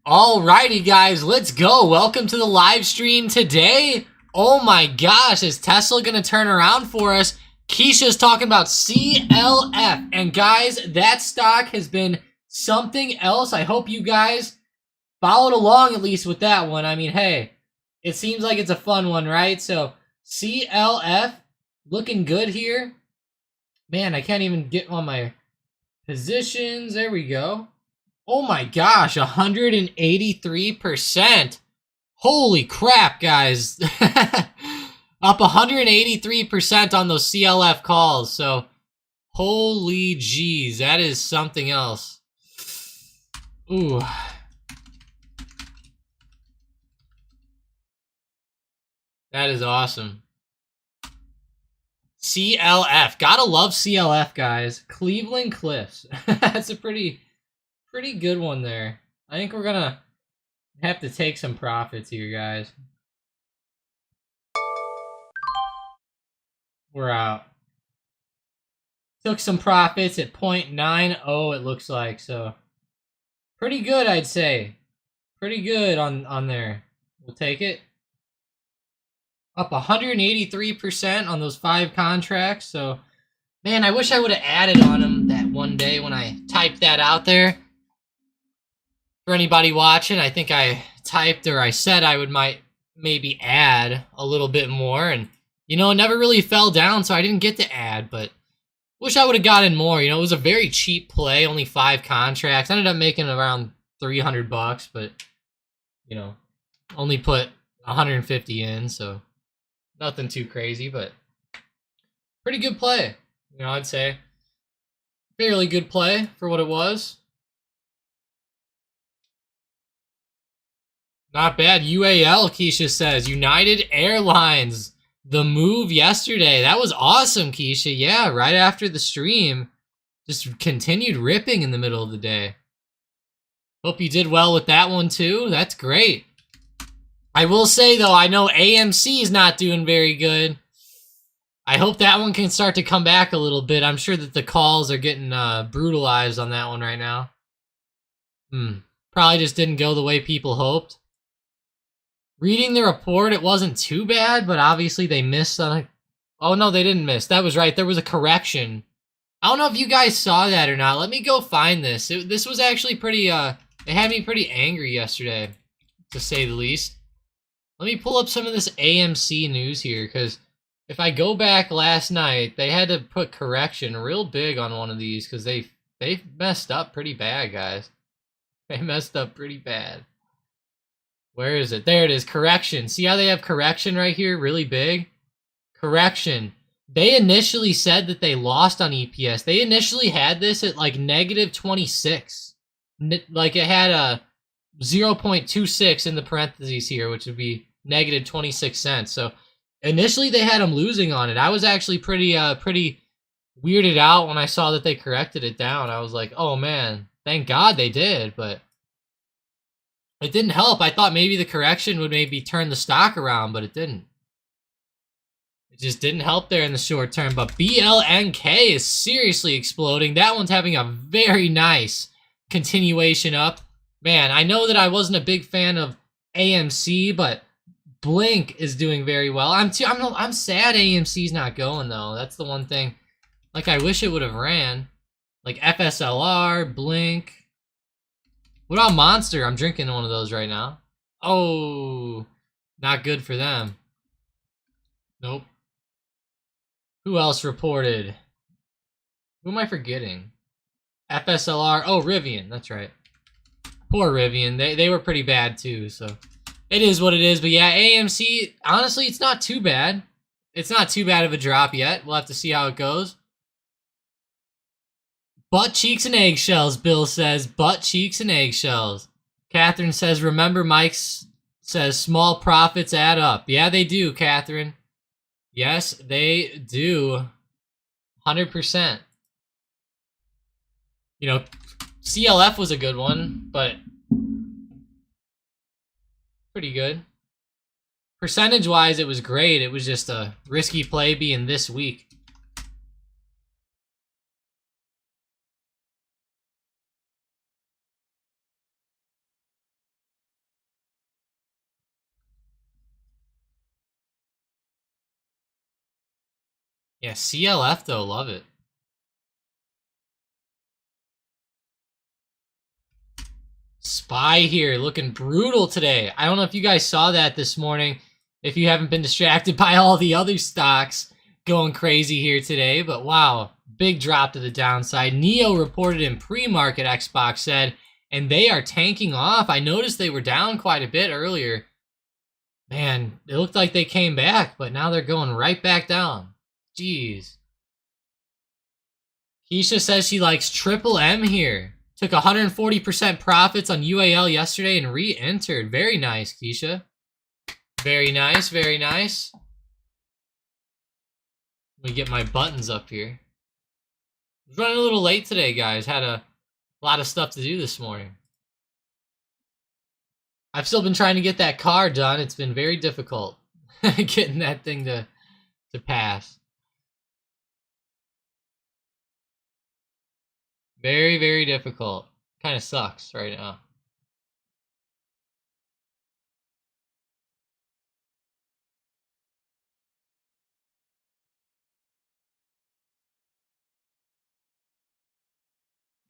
Alrighty, guys, let's go. Welcome to the live stream today. Oh my gosh, is Tesla gonna turn around for us? Keisha's talking about CLF, and guys, that stock has been something else. I hope you guys followed along at least with that one. I mean, hey, it seems like it's a fun one, right? So CLF looking good here. Man, I can't even get on my positions. There we go. Oh my gosh, 183%. Holy crap, guys. Up 183% on those CLF calls. So, holy jeez, that is something else. Ooh. That is awesome. CLF. Gotta love CLF, guys. Cleveland Cliffs. That's a pretty good one there. I think we're gonna have to take some profits here, guys. We're out. Took some profits at 0.90, it looks like, so pretty good, I'd say. Pretty good on there. We'll take it. Up 183% on those 5 contracts, so man, I wish I would have added on them that one day when I typed that out there. For anybody watching, I think I typed or I said I might maybe add a little bit more, and you know, it never really fell down, so I didn't get to add, but wish I would have gotten more. You know, it was a very cheap play, only 5 contracts. I ended up making around $300, but you know, only put 150 in, so nothing too crazy, but pretty good play. You know, I'd say fairly good play for what it was. Not bad. UAL, Keisha says. United Airlines. The move yesterday. That was awesome, Keisha. Yeah, right after the stream. Just continued ripping in the middle of the day. Hope you did well with that one, too. That's great. I will say, though, I know AMC is not doing very good. I hope that one can start to come back a little bit. I'm sure that the calls are getting brutalized on that one right now. Probably just didn't go the way people hoped. Reading the report, it wasn't too bad, but obviously they missed on it. Oh, no, they didn't miss. That was right. There was a correction. I don't know if you guys saw that or not. Let me go find this. This was actually pretty, it had me pretty angry yesterday, to say the least. Let me pull up some of this AMC news here, because if I go back last night, they had to put correction real big on one of these, because they messed up pretty bad, guys. They messed up pretty bad. Where is it? There it is. Correction. See how they have correction right here? Really big? Correction. They initially said that they lost on EPS. They initially had this at like negative 26. Like it had a 0.26 in the parentheses here, which would be negative 26 cents. So initially they had them losing on it. I was actually pretty weirded out when I saw that they corrected it down. I was like, oh man, thank God they did, but it didn't help. I thought maybe the correction would maybe turn the stock around, but it didn't. It just didn't help there in the short term. But BLNK is seriously exploding. That one's having a very nice continuation up. Man, I know that I wasn't a big fan of AMC, but Blink is doing very well. I'm sad AMC's not going, though. That's the one thing. Like, I wish it would have ran. Like FSLR, Blink. What about Monster? I'm drinking one of those right now. Oh, not good for them. Nope. Who else reported? Who am I forgetting? FSLR. Oh, Rivian. That's right. Poor Rivian. They were pretty bad too, so it is what it is. But yeah, AMC, honestly, it's not too bad. It's not too bad of a drop yet. We'll have to see how it goes. Butt cheeks and eggshells, Bill says. Butt cheeks and eggshells. Catherine says, remember Mike says small profits add up. Yeah, they do, Catherine. Yes, they do. 100%. You know, CLF was a good one, but pretty good. Percentage-wise, it was great. It was just a risky play being this week. Yeah, CLF though, love it. SPY here, looking brutal today. I don't know if you guys saw that this morning, if you haven't been distracted by all the other stocks going crazy here today, but wow, big drop to the downside. NEO reported in pre-market, Xbox said, and they are tanking off. I noticed they were down quite a bit earlier. Man, it looked like they came back, but now they're going right back down. Jeez. Keisha says she likes Triple M here. Took 140% profits on UAL yesterday and re-entered. Very nice, Keisha. Very nice, very nice. Let me get my buttons up here. I was running a little late today, guys. Had a lot of stuff to do this morning. I've still been trying to get that car done. It's been very difficult getting that thing to pass. Very, very difficult. Kind of sucks right now.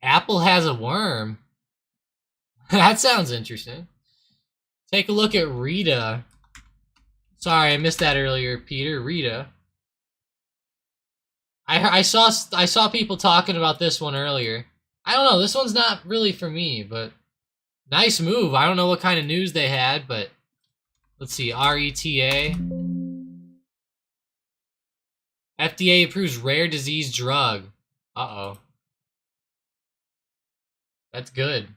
Apple has a worm. That sounds interesting. Take a look at Rita. Sorry, I missed that earlier, Peter. Rita. I saw people talking about this one earlier. I don't know. This one's not really for me, but nice move. I don't know what kind of news they had, but let's see. RETA. FDA approves rare disease drug. Uh-oh. That's good.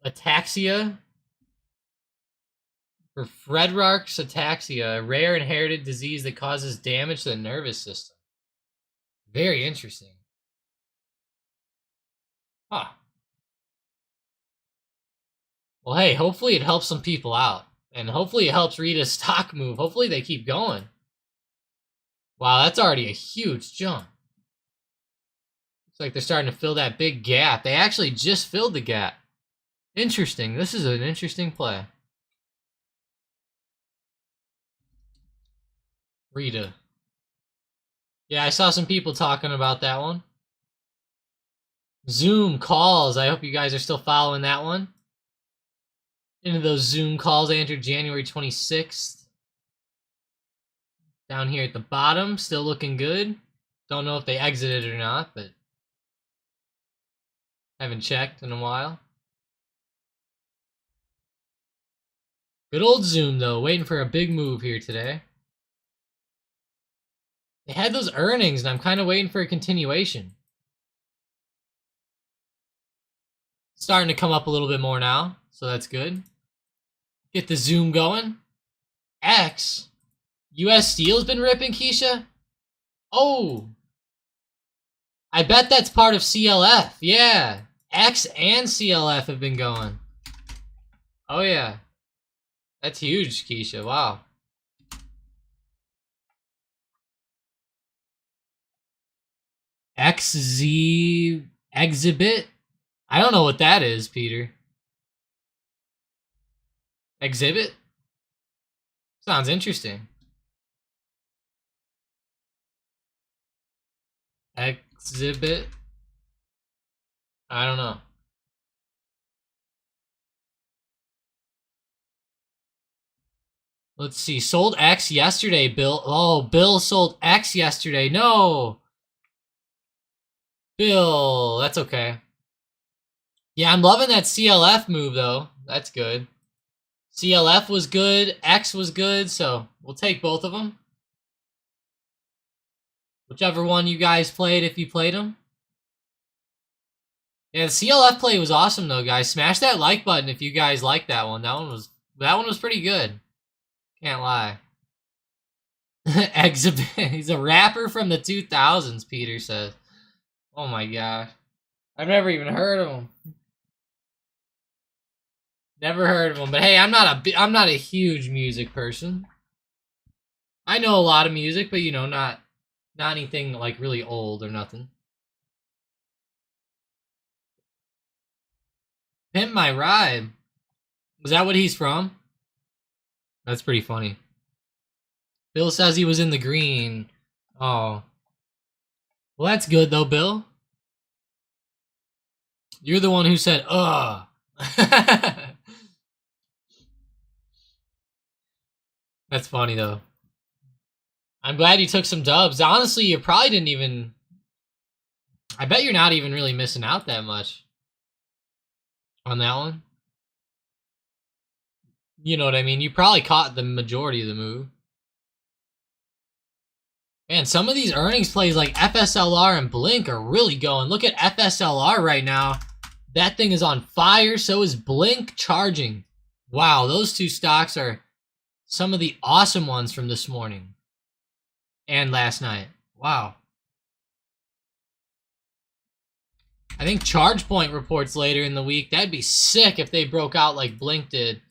Ataxia. For Friedreich's ataxia, a rare inherited disease that causes damage to the nervous system. Very interesting. Huh. Well, hey, hopefully it helps some people out. And hopefully it helps Rita's stock move. Hopefully they keep going. Wow, that's already a huge jump. Looks like they're starting to fill that big gap. They actually just filled the gap. Interesting. This is an interesting play. Rita. Yeah, I saw some people talking about that one. Zoom calls. I hope you guys are still following that one. Into those Zoom calls, I entered January 26th. Down here at the bottom, still looking good. Don't know if they exited or not, but haven't checked in a while. Good old Zoom, though, waiting for a big move here today. They had those earnings, and I'm kind of waiting for a continuation. Starting to come up a little bit more now, so that's good. Get the Zoom going. X. US Steel's been ripping, Keisha? Oh. I bet that's part of CLF. Yeah. X and CLF have been going. Oh, yeah. That's huge, Keisha. Wow. XZ Exhibit? I don't know what that is, Peter. Exhibit? Sounds interesting. Exhibit? I don't know. Let's see. Sold X yesterday, Bill. Oh, Bill sold X yesterday. No. Bill, that's okay. Yeah, I'm loving that CLF move, though. That's good. CLF was good. X was good, so we'll take both of them. Whichever one you guys played, if you played them. Yeah, the CLF play was awesome, though, guys. Smash that like button if you guys liked that one. That one was pretty good. Can't lie. Exhibit. He's a rapper from the 2000s, Peter says. Oh my gosh. I've never even heard of him. Never heard of him. But hey, I'm not a huge music person. I know a lot of music, but you know, not anything like really old or nothing. Pimp My Ride. Was that what he's from? That's pretty funny. Bill says he was in the green. Oh. Well, that's good though, Bill. You're the one who said, ugh. That's funny though. I'm glad you took some dubs. Honestly, you probably didn't even. I bet you're not even really missing out that much on that one. You know what I mean? You probably caught the majority of the move. Man, some of these earnings plays like FSLR and Blink are really going. Look at FSLR right now. That thing is on fire. So is Blink charging. Wow, those two stocks are some of the awesome ones from this morning and last night. Wow. I think ChargePoint reports later in the week. That'd be sick if they broke out like Blink did.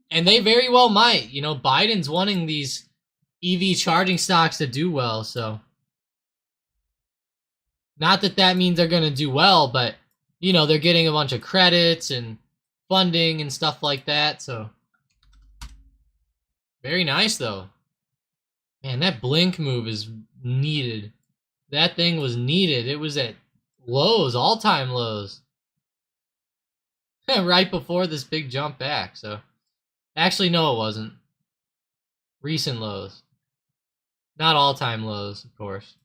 And they very well might. You know, Biden's wanting these EV charging stocks to do well, so. Not that that means they're going to do well, but, you know, they're getting a bunch of credits and funding and stuff like that, so. Very nice, though. Man, that Blink move is needed. That thing was needed. It was at lows, all-time lows. Right before this big jump back, so. Actually, no, it wasn't. Recent lows. Not all-time lows, of course.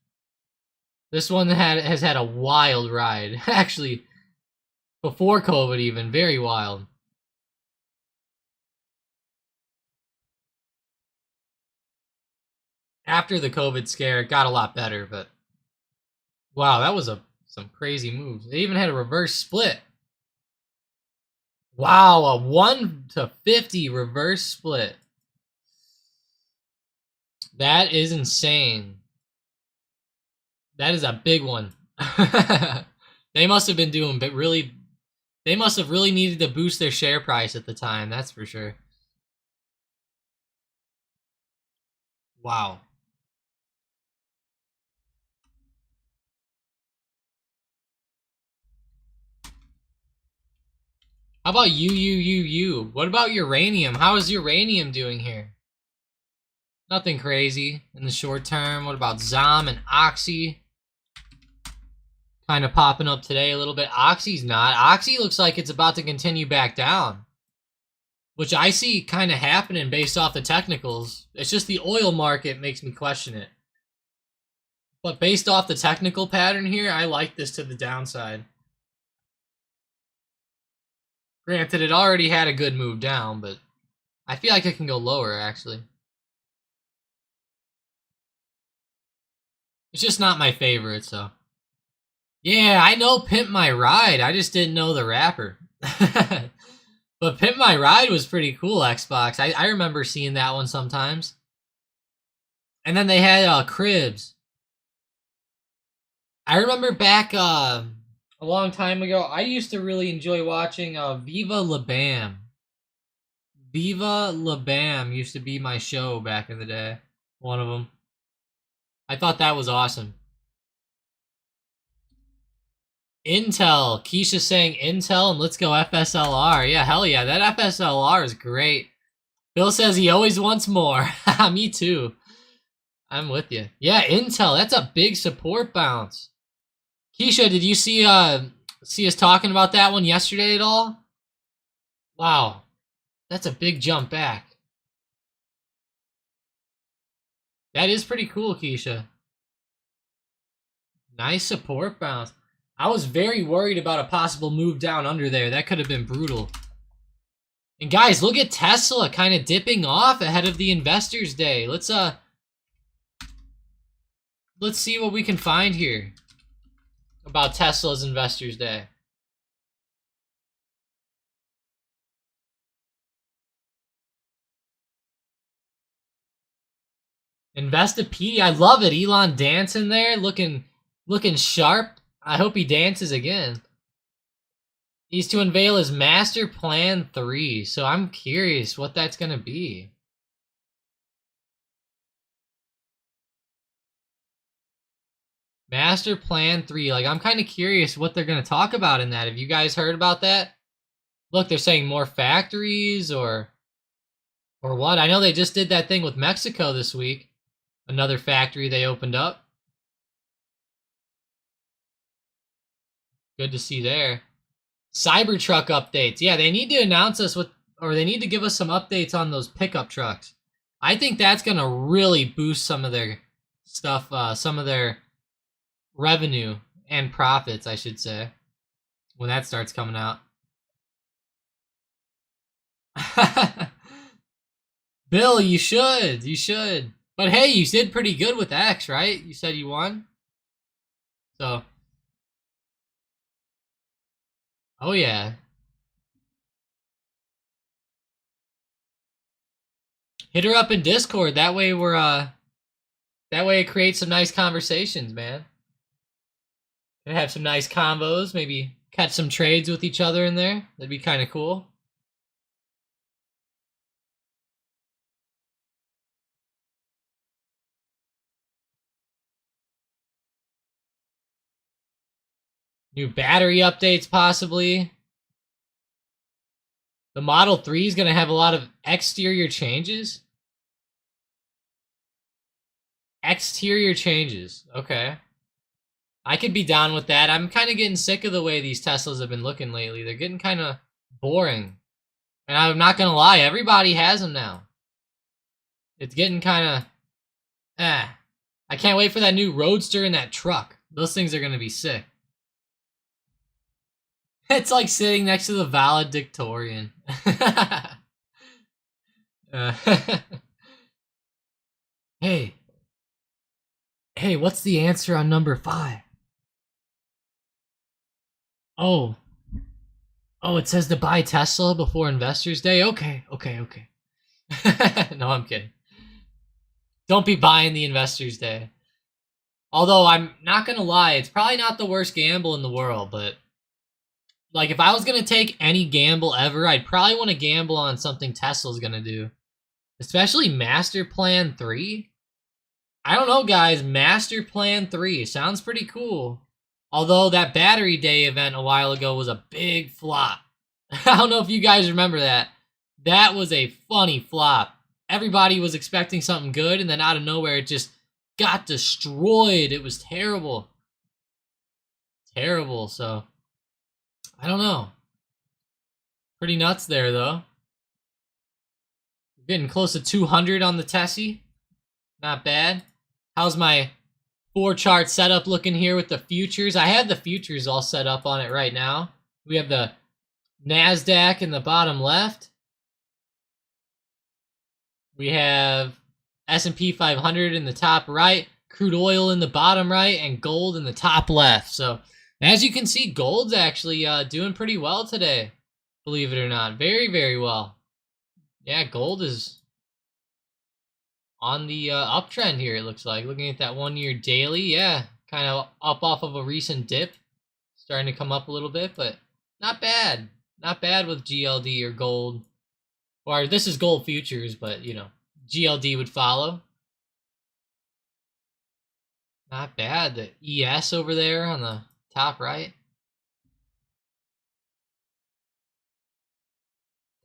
This one has had a wild ride. Actually, before COVID even, very wild. After the COVID scare, it got a lot better, but wow, that was some crazy moves. They even had a reverse split. Wow, a 1 to 50 reverse split. That is insane. That is a big one. They must have been doing, but really, they must have really needed to boost their share price at the time. That's for sure. Wow. How about you? What about uranium? How is uranium doing here? Nothing crazy in the short term. What about ZOM and Oxy? Kind of popping up today a little bit. Oxy's not. Oxy looks like it's about to continue back down, which I see kind of happening based off the technicals. It's just the oil market makes me question it. But based off the technical pattern here, I like this to the downside. Granted, it already had a good move down, but I feel like it can go lower, actually. It's just not my favorite, so. Yeah, I know Pimp My Ride. I just didn't know the rapper. But Pimp My Ride was pretty cool, Xbox. I remember seeing that one sometimes. And then they had Cribs. I remember back a long time ago, I used to really enjoy watching Viva La Bam. Viva La Bam used to be my show back in the day. One of them. I thought that was awesome. Intel. Keisha saying Intel and let's go FSLR. Yeah, hell yeah. That FSLR is great. Bill says he always wants more. Me too. I'm with you. Yeah, Intel. That's a big support bounce. Keisha, did you see us talking about that one yesterday at all? Wow. That's a big jump back. That is pretty cool, Keisha. Nice support bounce. I was very worried about a possible move down under there. That could have been brutal. And guys, look at Tesla kind of dipping off ahead of the Investors Day. Let's see what we can find here about Tesla's Investors Day. Investopedia, I love it. Elon dancing there, looking sharp. I hope he dances again. He's to unveil his Master Plan 3, so I'm curious what that's gonna be. Master Plan 3, like I'm kind of curious what they're gonna talk about in that. Have you guys heard about that? Look, they're saying more factories or what? I know they just did that thing with Mexico this week. Another factory they opened up. Good to see there. Cybertruck updates. Yeah, they need to announce us what, or they need to give us some updates on those pickup trucks. I think that's gonna really boost some of their stuff, some of their revenue and profits, I should say, when that starts coming out. Bill, you should. You should. But hey, you did pretty good with X, right? You said you won. So. Oh yeah. Hit her up in Discord. That way that way it creates some nice conversations, man. And have some nice combos, maybe catch some trades with each other in there. That'd be kind of cool. New battery updates, possibly. The Model 3 is going to have a lot of exterior changes. Exterior changes. Okay. I could be down with that. I'm kind of getting sick of the way these Teslas have been looking lately. They're getting kind of boring. And I'm not going to lie, everybody has them now. It's getting kind of... I can't wait for that new Roadster and that truck. Those things are going to be sick. It's like sitting next to the valedictorian. Hey. Hey, what's the answer on number 5? Oh. Oh, it says to buy Tesla before Investors Day? Okay. No, I'm kidding. Don't be buying the Investors Day. Although, I'm not gonna lie, it's probably not the worst gamble in the world, but... Like, if I was going to take any gamble ever, I'd probably want to gamble on something Tesla's going to do. Especially Master Plan 3. I don't know, guys. Master Plan 3 sounds pretty cool. Although that Battery Day event a while ago was a big flop. I don't know if you guys remember that. That was a funny flop. Everybody was expecting something good, and then out of nowhere, it just got destroyed. It was terrible. Terrible, so... I don't know. Pretty nuts there, though. We're getting close to 200 on the Tessie. Not bad. How's my 4-chart setup looking here with the futures? I have the futures all set up on it right now. We have the NASDAQ in the bottom left. We have S&P 500 in the top right, crude oil in the bottom right, and gold in the top left. So... as you can see, gold's actually doing pretty well today, believe it or not. Very, very well. Yeah, gold is on the uptrend here, it looks like. Looking at that 1-year daily, yeah, kind of up off of a recent dip. Starting to come up a little bit, but not bad. Not bad with GLD or gold. Or this is gold futures, but, you know, GLD would follow. Not bad. The ES over there on the... top right.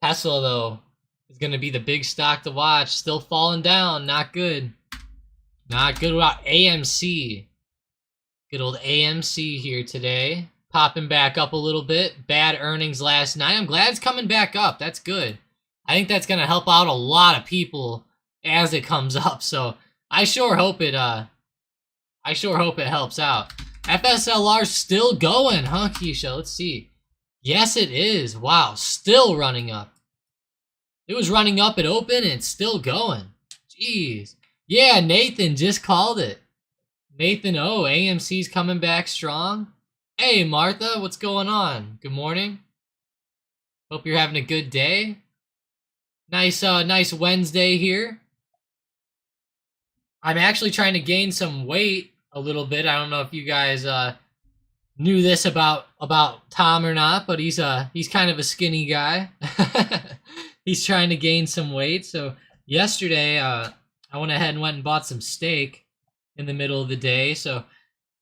Tesla, though, is going to be the big stock to watch. Still falling down. Not good. Not good about AMC. Good old AMC here today. Popping back up a little bit. Bad earnings last night. I'm glad it's coming back up. That's good. I think that's going to help out a lot of people as it comes up. So I sure hope it helps out. FSLR still going, huh, Keisha? Let's see. Yes, it is. Wow, still running up. It was running up at open and it's still going. Jeez. Yeah, Nathan just called it. Nathan O, AMC's coming back strong. Hey, Martha, what's going on? Good morning. Hope you're having a good day. Nice Wednesday here. I'm actually trying to gain some weight a little bit. I don't know if you guys knew this about Tom or not, but he's kind of a skinny guy. He's trying to gain some weight. So yesterday, I went ahead and went and bought some steak in the middle of the day. So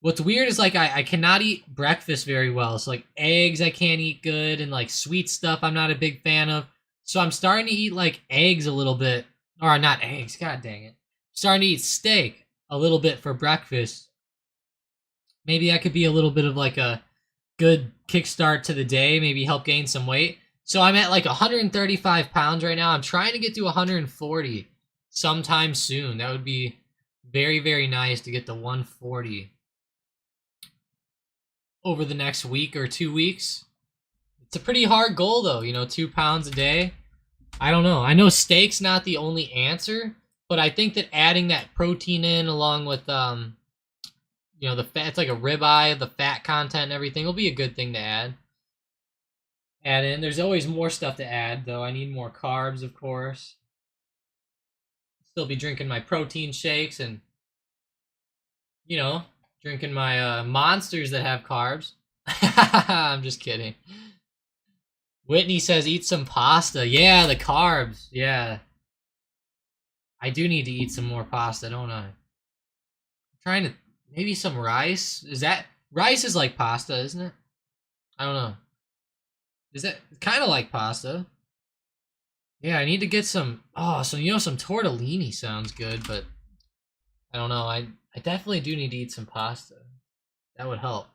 what's weird is like I cannot eat breakfast very well. So like eggs I can't eat good, and like sweet stuff I'm not a big fan of. So I'm starting to eat like eggs a little bit, or not eggs. God dang it! Starting to eat steak a little bit for breakfast. Maybe that could be a little bit of like a good kickstart to the day, maybe help gain some weight. So I'm at like 135 pounds right now. I'm trying to get to 140 sometime soon. That would be very, very nice to get to 140 over the next week or 2 weeks. It's a pretty hard goal though, 2 pounds a day. I don't know. I know steak's not the only answer, but I think that adding that protein in along with the fat, it's like a ribeye, the fat content and everything will be a good thing to add. Add in. There's always more stuff to add though. I need more carbs, of course. Still be drinking my protein shakes and drinking my monsters that have carbs. I'm just kidding. Whitney says eat some pasta. Yeah, the carbs. Yeah. I do need to eat some more pasta, don't I? I'm trying to maybe some rice. Rice is like pasta, isn't it? I don't know. Is that kind of like pasta? Yeah, I need to get some some tortellini sounds good, but I don't know. I definitely do need to eat some pasta. That would help.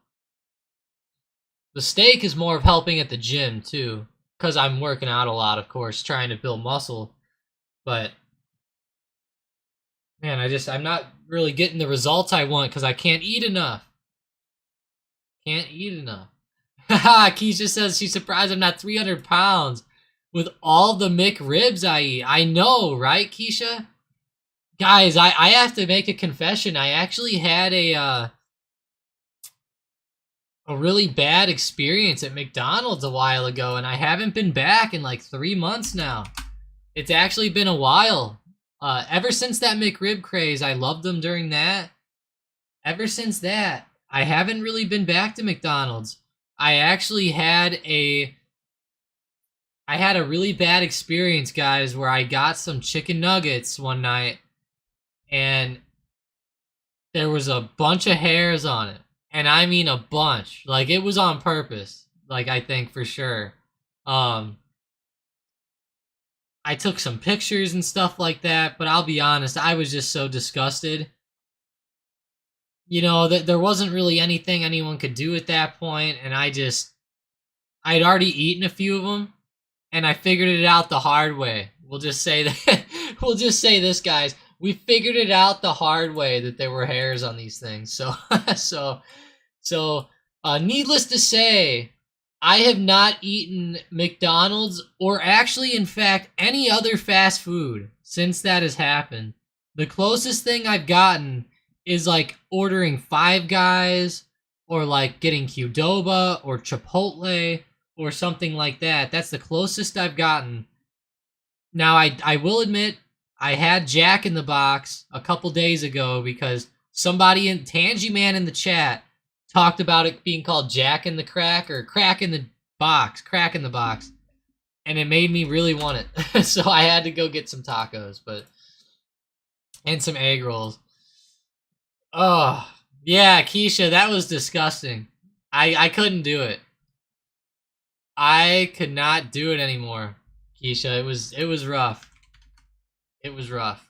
The steak is more of helping at the gym too, because I'm working out a lot, of course, trying to build muscle. But man, I'm not really getting the results I want because I can't eat enough. Can't eat enough. Keisha says she's surprised I'm not 300 pounds with all the McRibs I eat. I know, right, Keisha? Guys, I have to make a confession. I actually had a really bad experience at McDonald's a while ago, and I haven't been back in like 3 months now. It's actually been a while. Ever since that McRib craze, I loved them during that. Ever since that, I haven't really been back to McDonald's. I actually had a really bad experience, guys, where I got some chicken nuggets one night, and there was a bunch of hairs on it. And I mean a bunch. Like, it was on purpose. Like, I think for sure. I took some pictures and stuff like that, but I'll be honest, I was just so disgusted. That there wasn't really anything anyone could do at that point, and I'd already eaten a few of them, and I figured it out the hard way. We'll just say that. We'll just say this, guys. We figured it out the hard way that there were hairs on these things. So, needless to say, I have not eaten McDonald's or actually, in fact, any other fast food since that has happened. The closest thing I've gotten is like ordering Five Guys or like getting Qdoba or Chipotle or something like that. That's the closest I've gotten. Now, I will admit, I had Jack in the Box a couple days ago because somebody in Tangy Man in the chat talked about it being called Jack in the Crack or Crack in the Box, and it made me really want it. So I had to go get some tacos, and some egg rolls. Oh, yeah, Keisha, that was disgusting. I couldn't do it. I could not do it anymore, Keisha. It was rough. It was rough.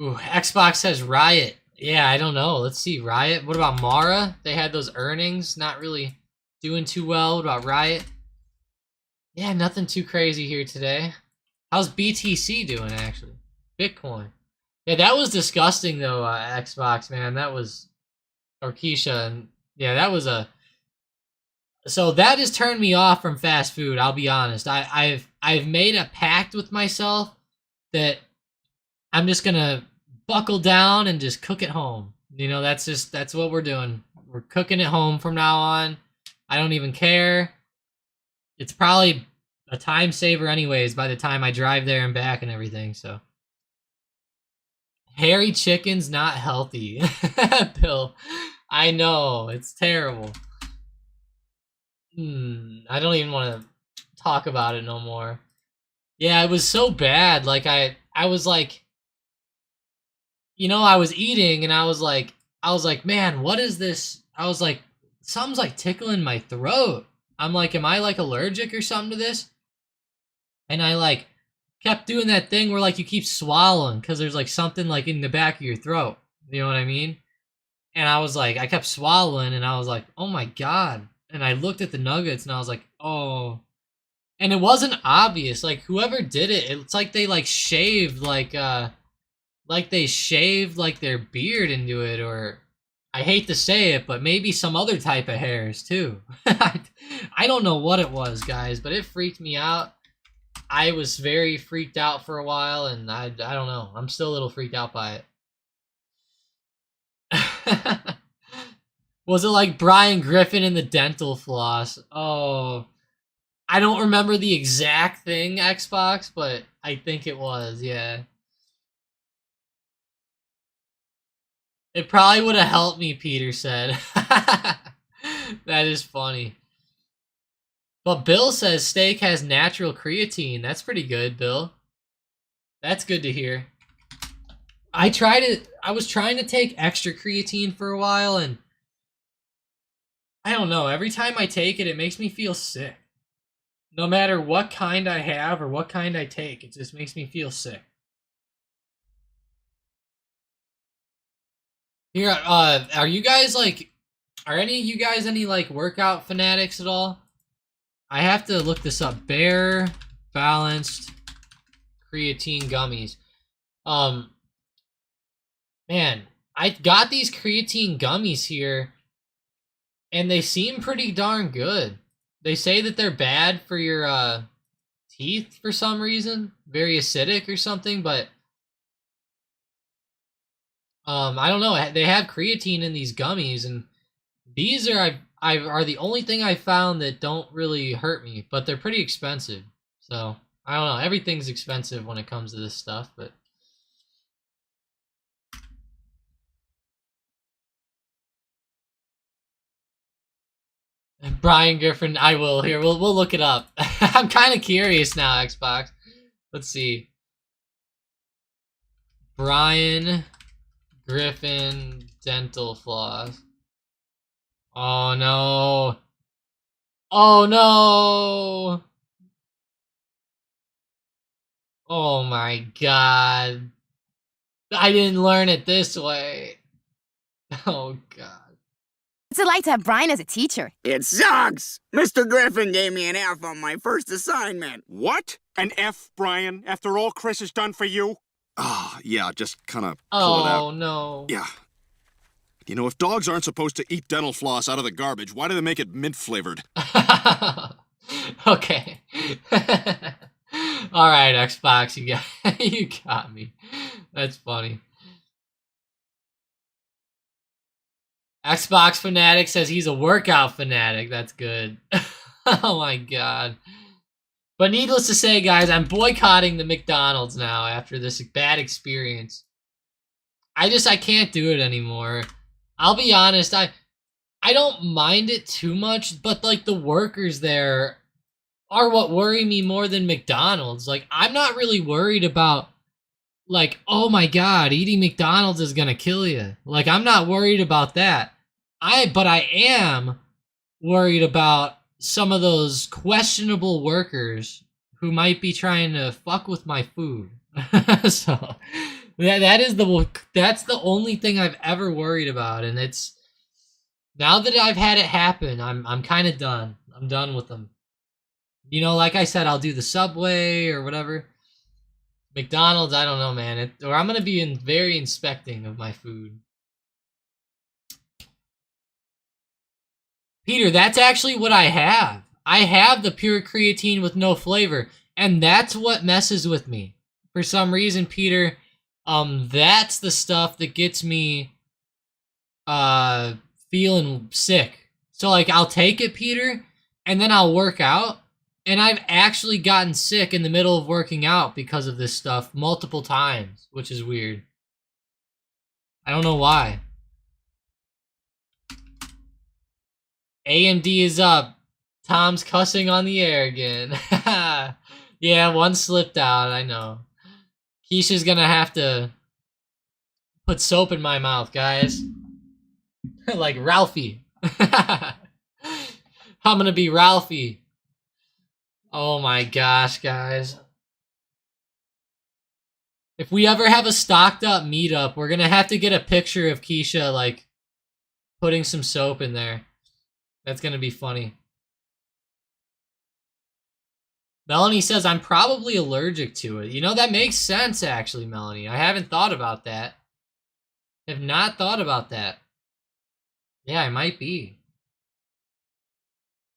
Ooh, Xbox says Riot. Yeah, I don't know. Let's see. Riot. What about Mara? They had those earnings. Not really doing too well. What about Riot? Yeah, nothing too crazy here today. How's BTC doing, actually? Bitcoin. Yeah, that was disgusting, though, Xbox, man. That was... Or Keisha. And yeah, that was a... So that has turned me off from fast food, I'll be honest. I've made a pact with myself that I'm just gonna buckle down and just cook at home. That's what we're doing. We're cooking at home from now on. I don't even care. It's probably a time saver anyways by the time I drive there and back and everything, so. Hairy chicken's not healthy. Bill, I know, it's terrible. I don't even want to talk about it no more. Yeah, it was so bad. Like, I was like, I was eating and I was like, man, what is this? I was like, something's like tickling my throat. I'm like, am I like allergic or something to this? And I like kept doing that thing where like you keep swallowing because there's like something like in the back of your throat. You know what I mean? And I was like, I kept swallowing, and I was like, oh my god. And I looked at the nuggets, and I was like, oh. And it wasn't obvious. Like, whoever did it, it's like they, like, shaved, like they shaved, like, their beard into it, or... I hate to say it, but maybe some other type of hairs, too. I don't know what it was, guys, but it freaked me out. I was very freaked out for a while, and I don't know. I'm still a little freaked out by it. Was it like Brian Griffin in the dental floss? Oh, I don't remember the exact thing, Xbox, but I think it was, yeah. It probably would have helped me, Peter said. That is funny. But Bill says steak has natural creatine. That's pretty good, Bill. That's good to hear. I was trying to take extra creatine for a while, and I don't know, every time I take it, it makes me feel sick. No matter what kind I have or what kind I take, it just makes me feel sick. Here, are you guys like, are any of you guys any like workout fanatics at all? I have to look this up. Bare balanced creatine gummies. Man, I got these creatine gummies here, and they seem pretty darn good. They say that they're bad for your teeth for some reason, very acidic or something, but I don't know. They have creatine in these gummies, and these are are the only thing I found that don't really hurt me, but they're pretty expensive. So I don't know. Everything's expensive when it comes to this stuff, but. Brian Griffin, I will. Here, we'll look it up. I'm kind of curious now, Xbox. Let's see. Brian Griffin dental floss. Oh no. Oh no. Oh my god. I didn't learn it this way. Oh god. What's it like to have Brian as a teacher? It sucks! Mr. Griffin gave me an F on my first assignment. What? An F, Brian, after all Chris has done for you? Ah, yeah, just kind of pull it out. Oh, no. Yeah. You know, if dogs aren't supposed to eat dental floss out of the garbage, why do they make it mint-flavored? Okay. All right, Xbox, you got me. That's funny. Xbox Fanatic says he's a workout fanatic. That's good. Oh my god. But needless to say, guys, I'm boycotting the McDonald's now after this bad experience. I can't do it anymore. I'll be honest, I don't mind it too much, but like the workers there are what worry me more than McDonald's. Like, I'm not really worried about, like, oh my god, eating McDonald's is gonna kill you. Like, I'm not worried about that. But I am worried about some of those questionable workers who might be trying to fuck with my food. So that's the only thing I've ever worried about, and it's now that I've had it happen, I'm kind of done. I'm done with them. You know, like I said, I'll do the Subway or whatever. McDonald's, I don't know, man. Or I'm gonna be very inspecting of my food. Peter, that's actually what I have. I have the pure creatine with no flavor, and that's what messes with me. For some reason, Peter, that's the stuff that gets me feeling sick. So like I'll take it, Peter, and then I'll work out, and I've actually gotten sick in the middle of working out because of this stuff multiple times, which is weird. I don't know why. AMD is up. Tom's cussing on the air again. Yeah, one slipped out, I know. Keisha's gonna have to put soap in my mouth, guys. Like Ralphie. I'm gonna be Ralphie. Oh my gosh, guys. If we ever have a stocked up meetup, we're gonna have to get a picture of Keisha, like, putting some soap in there. That's gonna be funny. Melanie says, I'm probably allergic to it. You know, that makes sense, actually, Melanie. I haven't thought about that. Have not thought about that. Yeah, I might be.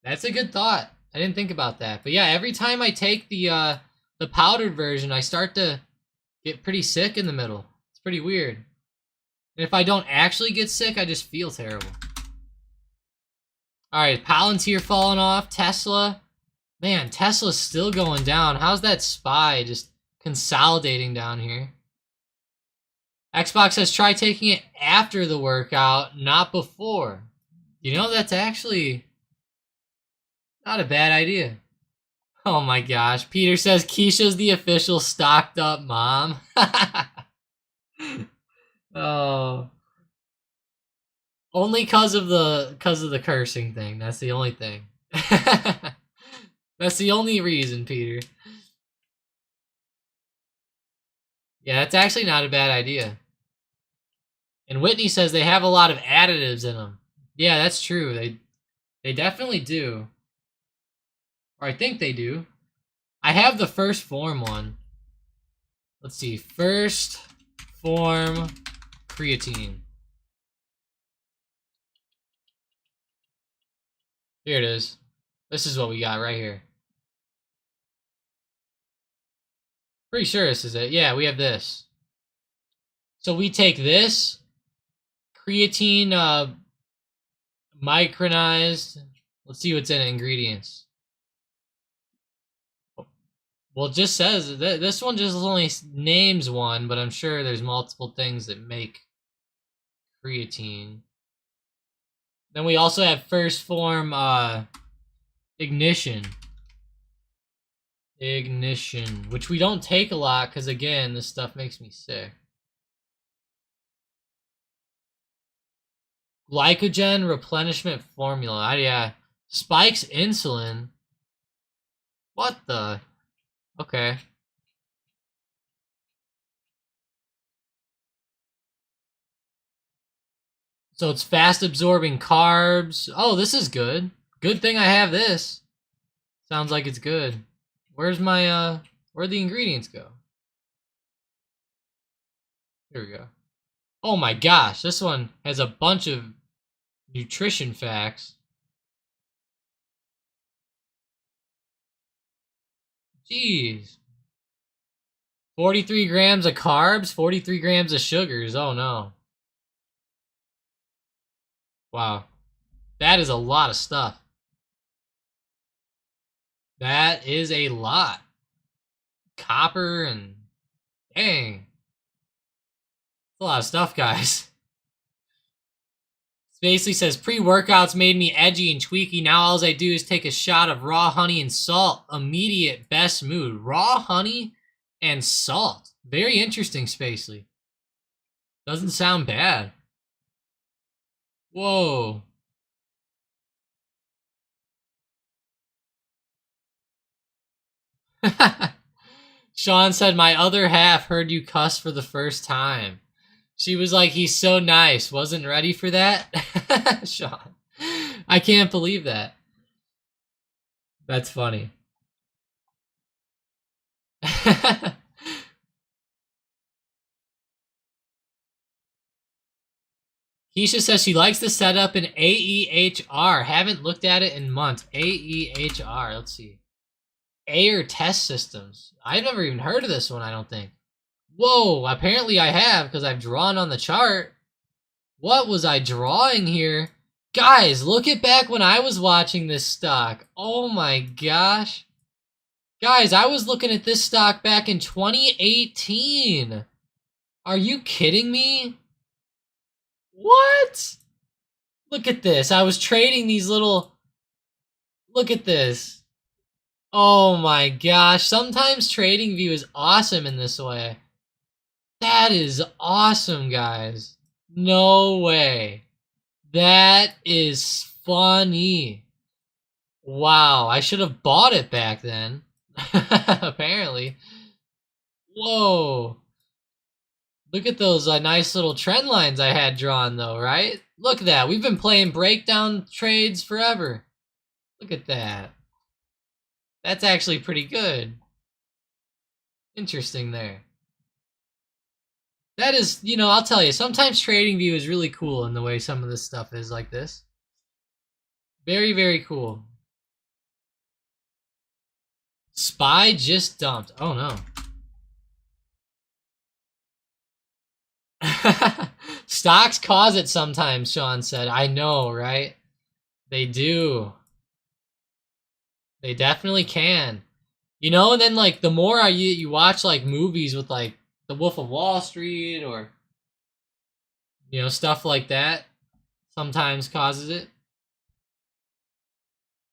That's a good thought. I didn't think about that. But yeah, every time I take the powdered version, I start to get pretty sick in the middle. It's pretty weird. And if I don't actually get sick, I just feel terrible. Alright, Palantir falling off. Tesla. Man, Tesla's still going down. How's that SPY just consolidating down here? Xbox says try taking it after the workout, not before. You know, that's actually not a bad idea. Oh my gosh. Peter says Keisha's the official stocked up mom. Oh. Only cause of the cursing thing. That's the only thing. That's the only reason, Peter. Yeah, that's actually not a bad idea. And Whitney says they have a lot of additives in them. Yeah, that's true. They definitely do. Or I think they do. I have the first form one. Let's see. First form creatine. Here it is. This is what we got right here. Pretty sure this is it. Yeah, we have this. So we take this creatine micronized. Let's see what's in it, ingredients. Well, it just says this one just only names one, but I'm sure there's multiple things that make creatine. Then we also have first form ignition, which we don't take a lot because again, this stuff makes me sick. Glycogen replenishment formula. Yeah, spikes insulin. What the? Okay. So it's fast absorbing carbs. Oh, this is good. Good thing I have this. Sounds like it's good. Where's my where'd the ingredients go? Here we go. Oh my gosh, this one has a bunch of nutrition facts. Jeez. 43 grams of carbs, 43 grams of sugars. Oh no. Wow. That is a lot of stuff. That is a lot. Copper and dang. That's a lot of stuff, guys. It basically says pre-workouts made me edgy and tweaky. Now all I do is take a shot of raw honey and salt. Immediate best mood. Raw honey and salt. Very interesting, Spacely. Doesn't sound bad. Whoa. Sean said, my other half heard you cuss for the first time. She was like, he's so nice. Wasn't ready for that? Sean. I can't believe that. That's funny. Keisha says she likes the setup in AEHR. Haven't looked at it in months. AEHR. Let's see. Air Test Systems. I've never even heard of this one, I don't think. Whoa, apparently I have, because I've drawn on the chart. What was I drawing here? Guys, look at back when I was watching this stock. Oh my gosh. Guys, I was looking at this stock back in 2018. Are you kidding me? What? Look at this. I was trading these little... Look at this. Oh my gosh. Sometimes TradingView is awesome in this way. That is awesome, guys. No way. That is funny. Wow. I should have bought it back then. Apparently. Whoa. Look at those nice little trend lines I had drawn, though, right? Look at that. We've been playing breakdown trades forever. Look at that. That's actually pretty good. Interesting there. That is, you know, I'll tell you, sometimes TradingView is really cool in the way some of this stuff is like this. Very, very cool. SPY just dumped. Oh, no. Stocks cause it sometimes, Sean said. I know, right? They do. They definitely can. You know, and then like the more you watch like movies with like The Wolf of Wall Street or you know, stuff like that sometimes causes it.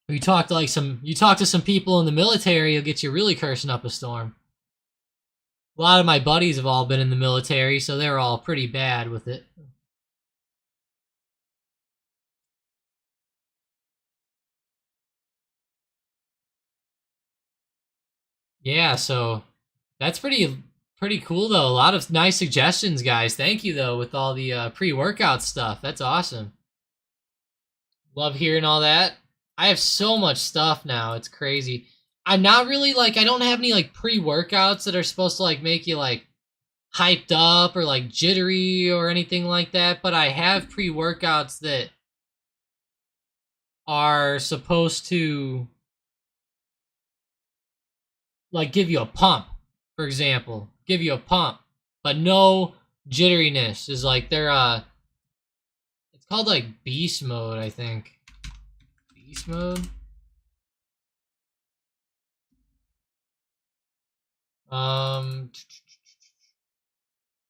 You talk to some people in the military, it'll get you really cursing up a storm. A lot of my buddies have all been in the military, so they're all pretty bad with it. Yeah, so that's pretty cool though. A lot of nice suggestions, guys. Thank you though with all the pre-workout stuff. That's awesome. Love hearing all that. I have so much stuff now. It's crazy. I'm not really like I don't have any like pre-workouts that are supposed to like make you like hyped up or like jittery or anything like that, but I have pre-workouts that are supposed to like give you a pump, for example. Give you a pump, but no jitteriness. Is like they're it's called like beast mode, I think. Beast mode.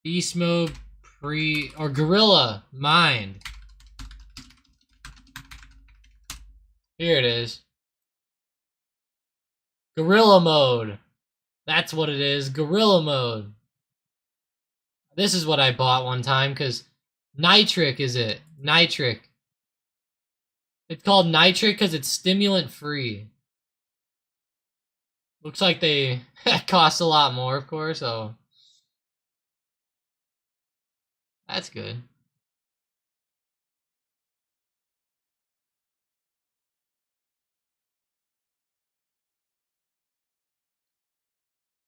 Beast mode pre or gorilla mind. Here it is. Gorilla mode. That's what it is. Gorilla mode. This is what I bought one time because nitric is it. Nitric. It's called nitric because it's stimulant free. Looks like they cost a lot more, of course, so that's good.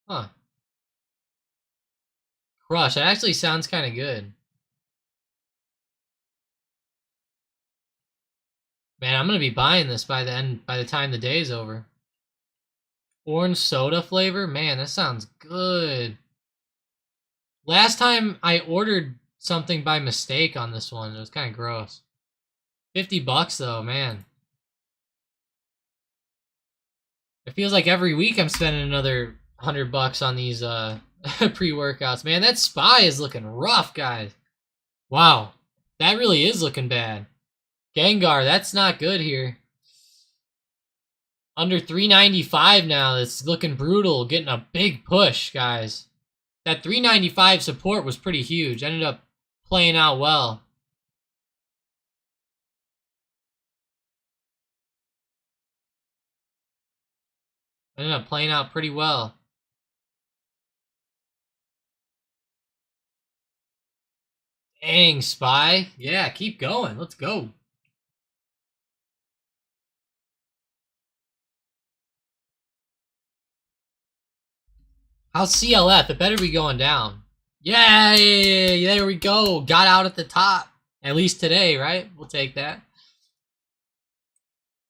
Huh. Crush. That actually sounds kind of good. Man, I'm gonna be buying this by the time the day's over. Orange soda flavor? Man, that sounds good. Last time I ordered something by mistake on this one. It was kind of gross. $50 though, man. It feels like every week I'm spending another $100 on these pre-workouts. Man, that SPY is looking rough, guys. Wow. That really is looking bad. Gengar, that's not good here. Under 395 now. It's looking brutal. Getting a big push, guys. That 395 support was pretty huge. Ended up playing out well. Ended up playing out pretty well. Dang, SPY. Yeah, keep going. Let's go. How's CLF? It better be going down. Yay! There we go. Got out at the top. At least today, right? We'll take that.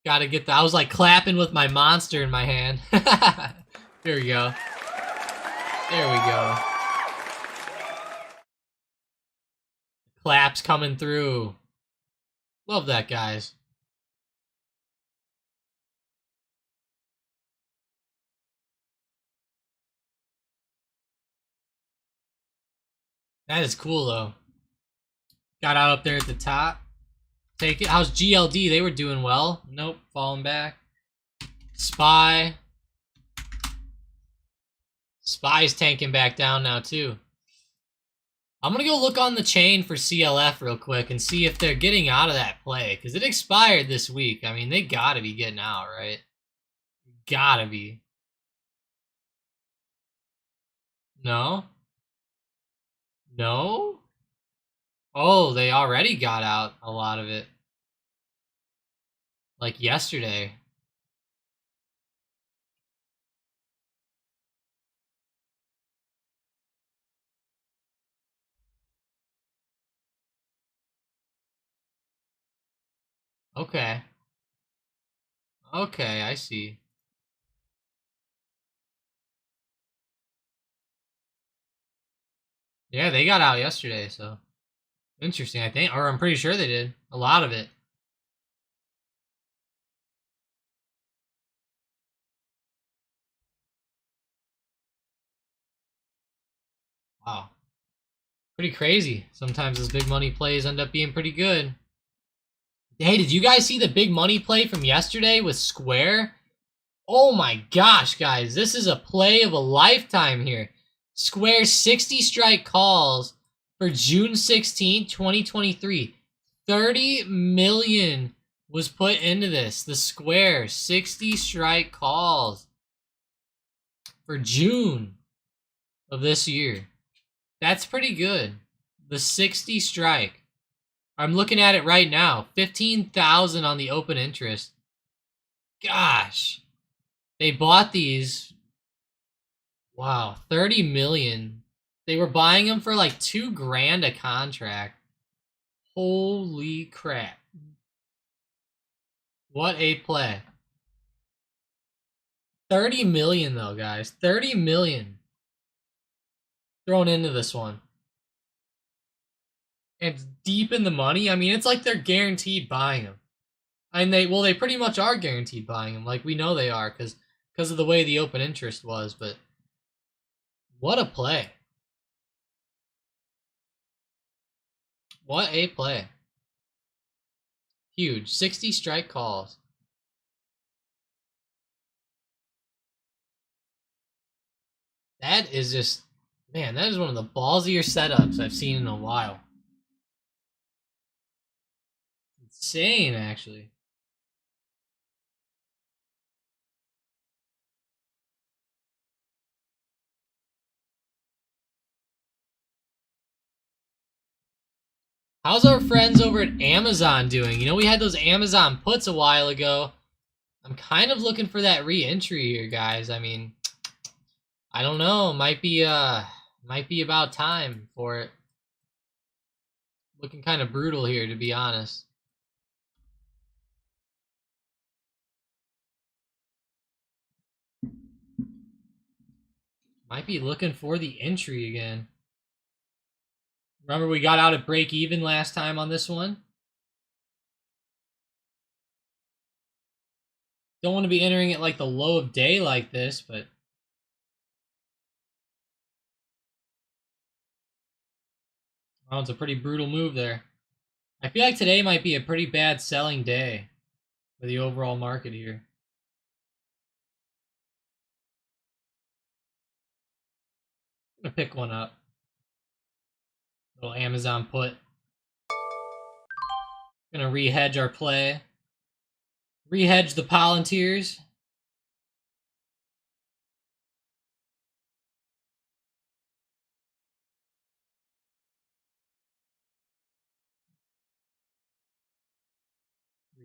Gotta get the... I was like clapping with my monster in my hand. There we go. There we go. Claps coming through. Love that, guys. That is cool, though. Got out up there at the top. Take it. How's GLD? They were doing well. Nope, falling back. SPY. SPY's tanking back down now, too. I'm going to go look on the chain for CLF real quick and see if they're getting out of that play. Because it expired this week. I mean, they got to be getting out, right? Gotta be. No? No? Oh, they already got out a lot of it. Like yesterday. Okay. Okay, I see. Yeah, they got out yesterday, so interesting, I think. Or I'm pretty sure they did. A lot of it. Wow. Pretty crazy. Sometimes those big money plays end up being pretty good. Hey, did you guys see the big money play from yesterday with Square? Oh my gosh, guys. This is a play of a lifetime here. Square 60 strike calls for June 16, 2023. 30 million was put into this. The Square 60 strike calls for June of this year. That's pretty good. The 60 strike. I'm looking at it right now. 15,000 on the open interest. Gosh. They bought these. Wow, 30 million. They were buying them for like $2,000 a contract. Holy crap. What a play. 30 million though, guys. 30 million thrown into this one. And it's deep in the money. I mean, it's like they're guaranteed buying them. And they pretty much are guaranteed buying them. Like we know they are because of the way the open interest was, but what a play. What a play. Huge. 60 strike calls. That is just, man, that is one of the ballsier setups I've seen in a while. Insane, actually. How's our friends over at Amazon doing? You know, we had those Amazon puts a while ago. I'm kind of looking for that re-entry here, guys. I mean, I don't know. Might be about time for it. Looking kind of brutal here, to be honest. Might be looking for the entry again. Remember we got out at break even last time on this one? Don't want to be entering at like the low of day like this, but oh, it's a pretty brutal move there. I feel like today might be a pretty bad selling day for the overall market here. I'm gonna pick one up. Little Amazon put. Gonna re-hedge our play. Re-hedge the Palantirs.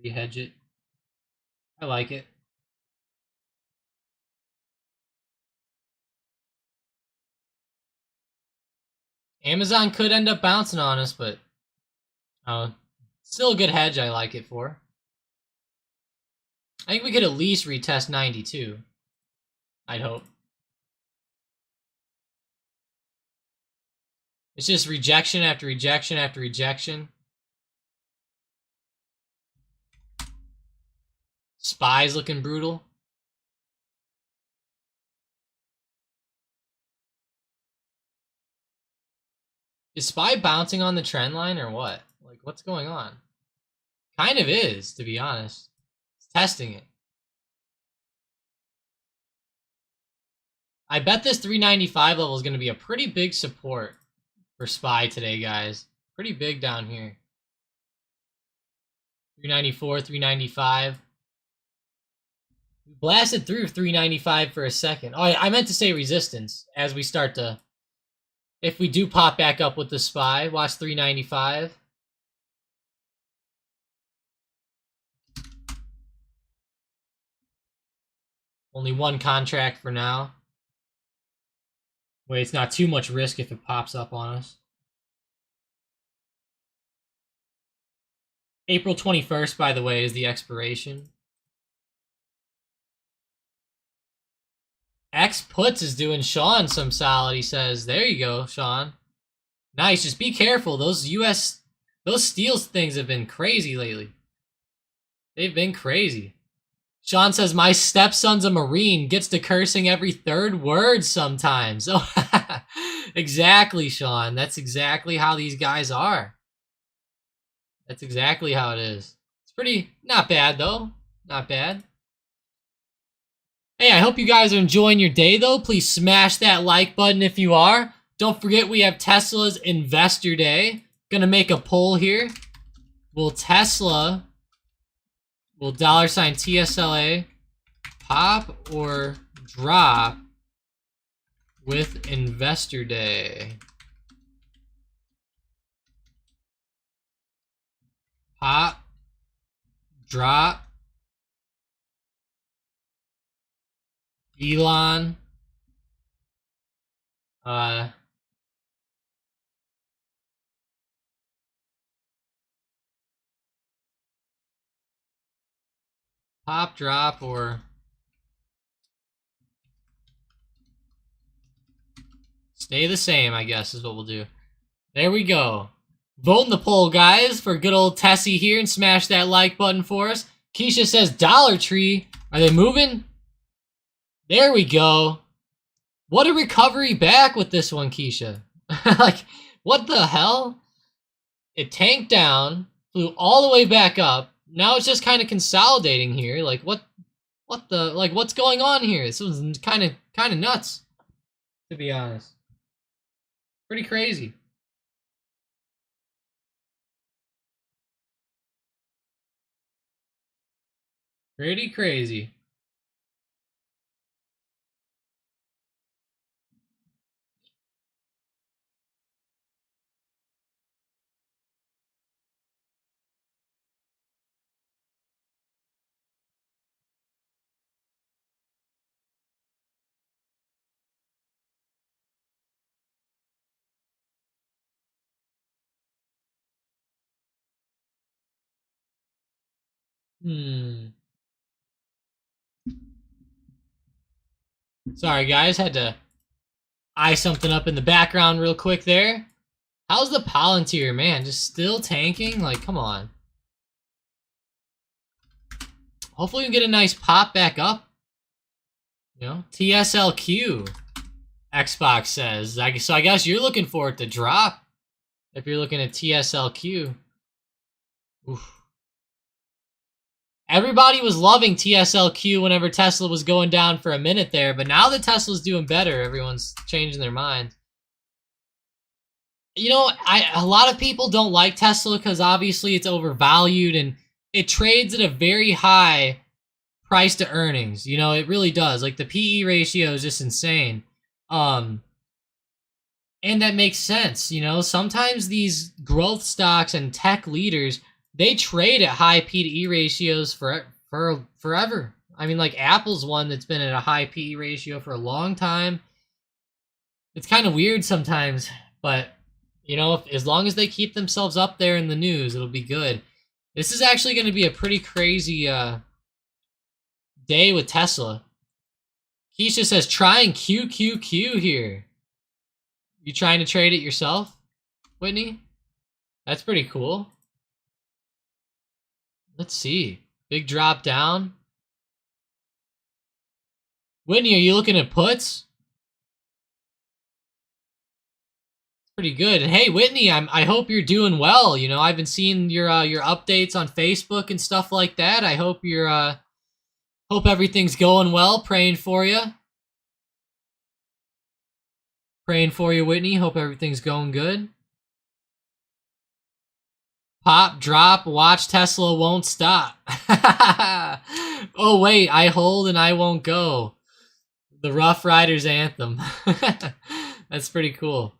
Re-hedge it. I like it. Amazon could end up bouncing on us, but still a good hedge. I like it for. I think we could at least retest 92. I'd hope. It's just rejection after rejection after rejection. Spy's looking brutal. Is Spy bouncing on the trend line or what? Like, what's going on? Kind of is, to be honest. It's testing it. I bet this 395 level is going to be a pretty big support for Spy today, guys. Pretty big down here. 394, 395. We blasted through 395 for a second. Oh, I meant to say resistance as we start to If we do pop back up with the SPY, watch 395. Only one contract for now. Wait, it's not too much risk if it pops up on us. April 21st, by the way, is the expiration. X Puts is doing Sean some solid, he says. There you go, Sean. Nice, just be careful. Those steals things have been crazy lately. They've been crazy. Sean says, my stepson's a Marine, gets to cursing every third word sometimes. Oh, exactly, Sean. That's exactly how these guys are. That's exactly how it is. It's pretty, not bad though. Not bad. Hey, I hope you guys are enjoying your day though. Please smash that like button if you are. Don't forget we have Tesla's Investor Day. Gonna make a poll here. Will $TSLA pop or drop with Investor Day? Pop, drop, Elon, pop, drop, or stay the same, I guess is what we'll do. There we go. Vote in the poll, guys, for good old Tessie here, and smash that like button for us. Keisha says Dollar Tree. Are they moving? There we go. What a recovery back with this one, Keisha. Like, what the hell? It tanked down, flew all the way back up. Now it's just kind of consolidating here. Like, what's going on here? This was kind of nuts, to be honest. Pretty crazy. Pretty crazy. Sorry, guys. Had to eye something up in the background real quick there. How's the Palantir, man? Just still tanking? Like, come on. Hopefully we can get a nice pop back up. You know, TSLQ, Xbox says. So I guess you're looking for it to drop if you're looking at TSLQ. Oof. Everybody was loving TSLQ whenever Tesla was going down for a minute there, but now that Tesla's doing better, everyone's changing their mind. You know, a lot of people don't like Tesla because obviously it's overvalued and it trades at a very high price to earnings. You know, it really does. Like the PE ratio is just insane. And that makes sense. You know, sometimes these growth stocks and tech leaders, they trade at high P/E ratios for forever. I mean, like Apple's one that's been at a high PE ratio for a long time. It's kind of weird sometimes, but you know, as long as they keep themselves up there in the news, it'll be good. This is actually going to be a pretty crazy day with Tesla. Keisha says, trying QQQ here. You trying to trade it yourself, Whitney? That's pretty cool. Let's see. Big drop down. Whitney, are you looking at puts? Pretty good. And hey, Whitney, I hope you're doing well. You know, I've been seeing your updates on Facebook and stuff like that. I hope you're hope everything's going well. Praying for you. Praying for you, Whitney. Hope everything's going good. Pop, drop, watch Tesla won't stop. Oh, wait, I hold and I won't go. The Rough Riders anthem. That's pretty cool.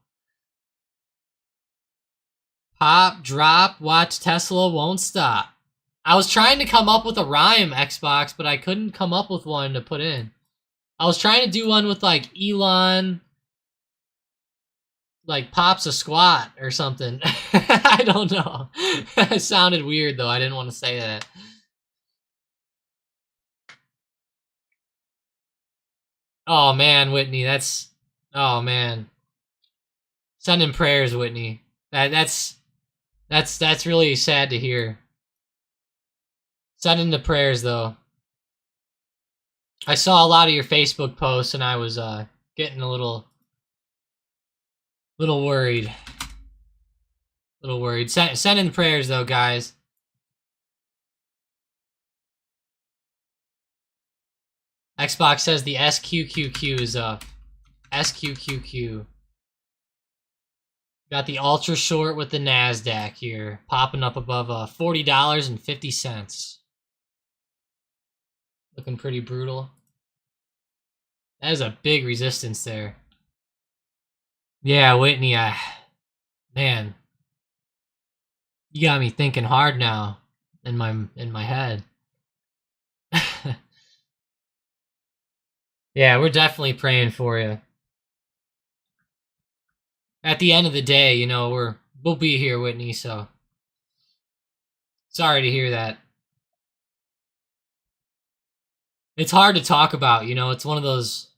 Pop, drop, watch Tesla won't stop. I was trying to come up with a rhyme, Xbox, but I couldn't come up with one to put in. I was trying to do one with like Elon, like pops a squat or something. I don't know. It sounded weird though. I didn't want to say that. Oh man, Whitney, that's oh man. Send in prayers, Whitney. That's really sad to hear. Send in the prayers though. I saw a lot of your Facebook posts and I was getting a little worried. Little worried. Send in prayers though, guys. Xbox says the SQQQ is up. SQQQ. Got the ultra short with the NASDAQ here, popping up above $40.50. Looking pretty brutal. That is a big resistance there. Yeah, Whitney, man, you got me thinking hard now in my head. Yeah, we're definitely praying for you. At the end of the day, you know, we'll be here, Whitney, so sorry to hear that. It's hard to talk about, you know, it's one of those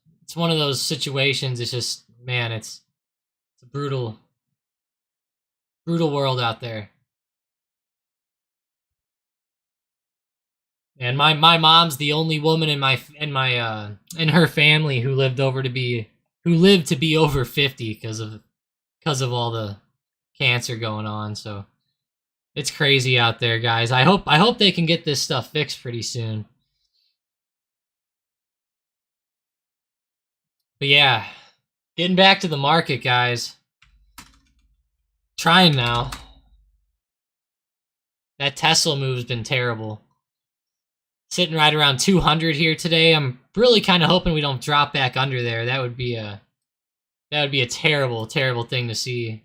situations. It's just, man, it's a brutal world out there. And my mom's the only woman in her family who lived to be over 50 because of all the cancer going on. So it's crazy out there, guys. I hope they can get this stuff fixed pretty soon. But yeah, getting back to the market, guys. Trying now. That Tesla move's been terrible. Sitting right around 200 here today. I'm really kind of hoping we don't drop back under there. That would be a terrible, terrible thing to see.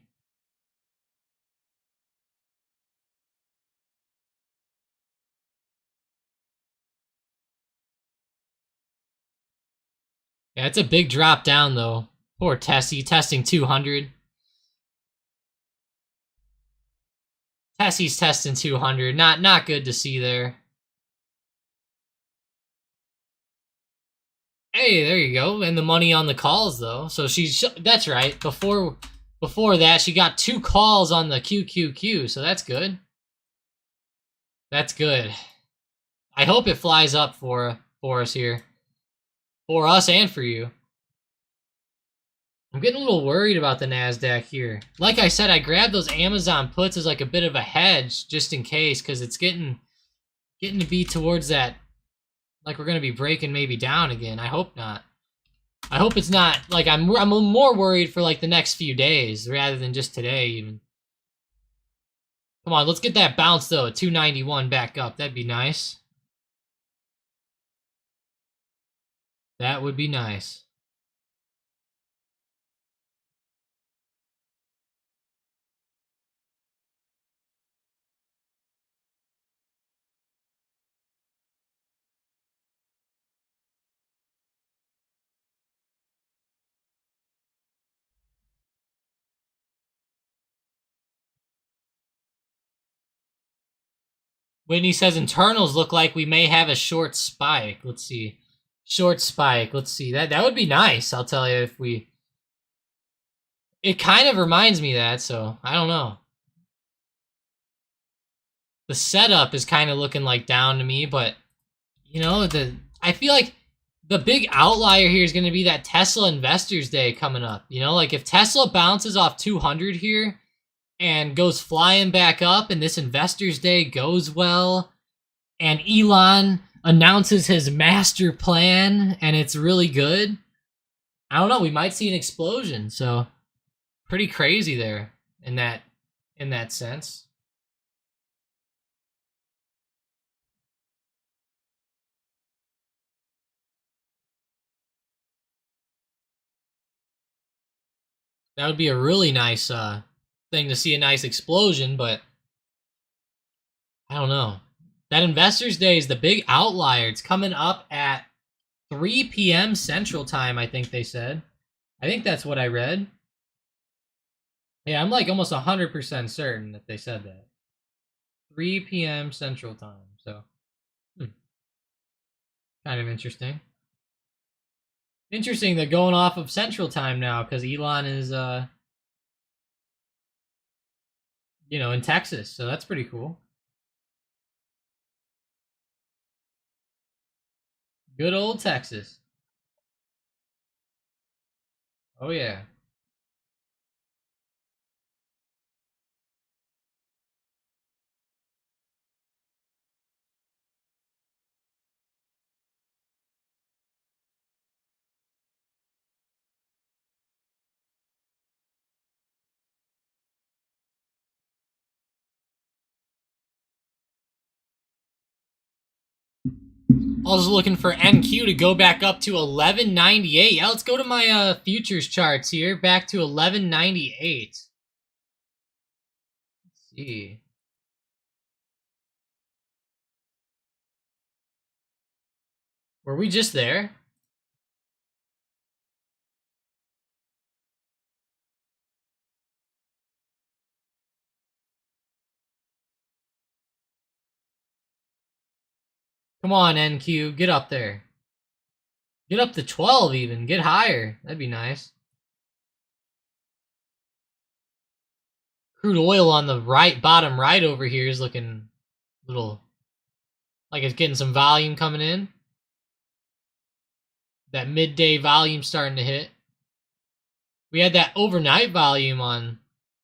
Yeah, it's a big drop down though. Poor Tessie, testing 200. Tessie's testing 200. Not good to see there. Hey, there you go. And the money on the calls though. So that's right. Before that, she got 2 calls on the QQQ, so that's good. That's good. I hope it flies up for us here. For us and for you. I'm getting a little worried about the NASDAQ here. Like I said, I grabbed those Amazon puts as like a bit of a hedge just in case, because it's getting to be towards that, like we're going to be breaking maybe down again. I hope not. I hope it's not. Like I'm more worried for like the next few days rather than just today even. Come on, let's get that bounce though at 291 back up. That'd be nice. That would be nice. Whitney says internals look like we may have a short spike. Let's see. Short spike. Let's see. That would be nice, I'll tell you, if we... It kind of reminds me of that, so I don't know. The setup is kind of looking like down to me, but you know, I feel like the big outlier here is going to be that Tesla Investors Day coming up. You know, like if Tesla bounces off 200 here and goes flying back up and this Investors Day goes well and Elon announces his master plan and it's really good, I don't know, we might see an explosion. So pretty crazy there in that sense. That would be a really nice thing to see a nice explosion, but I don't know. That Investors Day is the big outlier. It's coming up at 3 p.m. Central Time, I think they said. I think that's what I read. Yeah, I'm like almost 100% certain that they said that. 3 p.m. Central Time, so kind of interesting. Interesting they're going off of Central Time now because Elon is, in Texas, so that's pretty cool. Good old Texas. Oh, yeah. Also looking for NQ to go back up to 1198. Yeah, let's go to my futures charts here. Back to 1198. Let's see. Were we just there? Come on, NQ. Get up there. Get up to 12 even. Get higher. That'd be nice. Crude oil on the right, bottom right over here is looking a little like it's getting some volume coming in. That midday volume starting to hit. We had that overnight volume on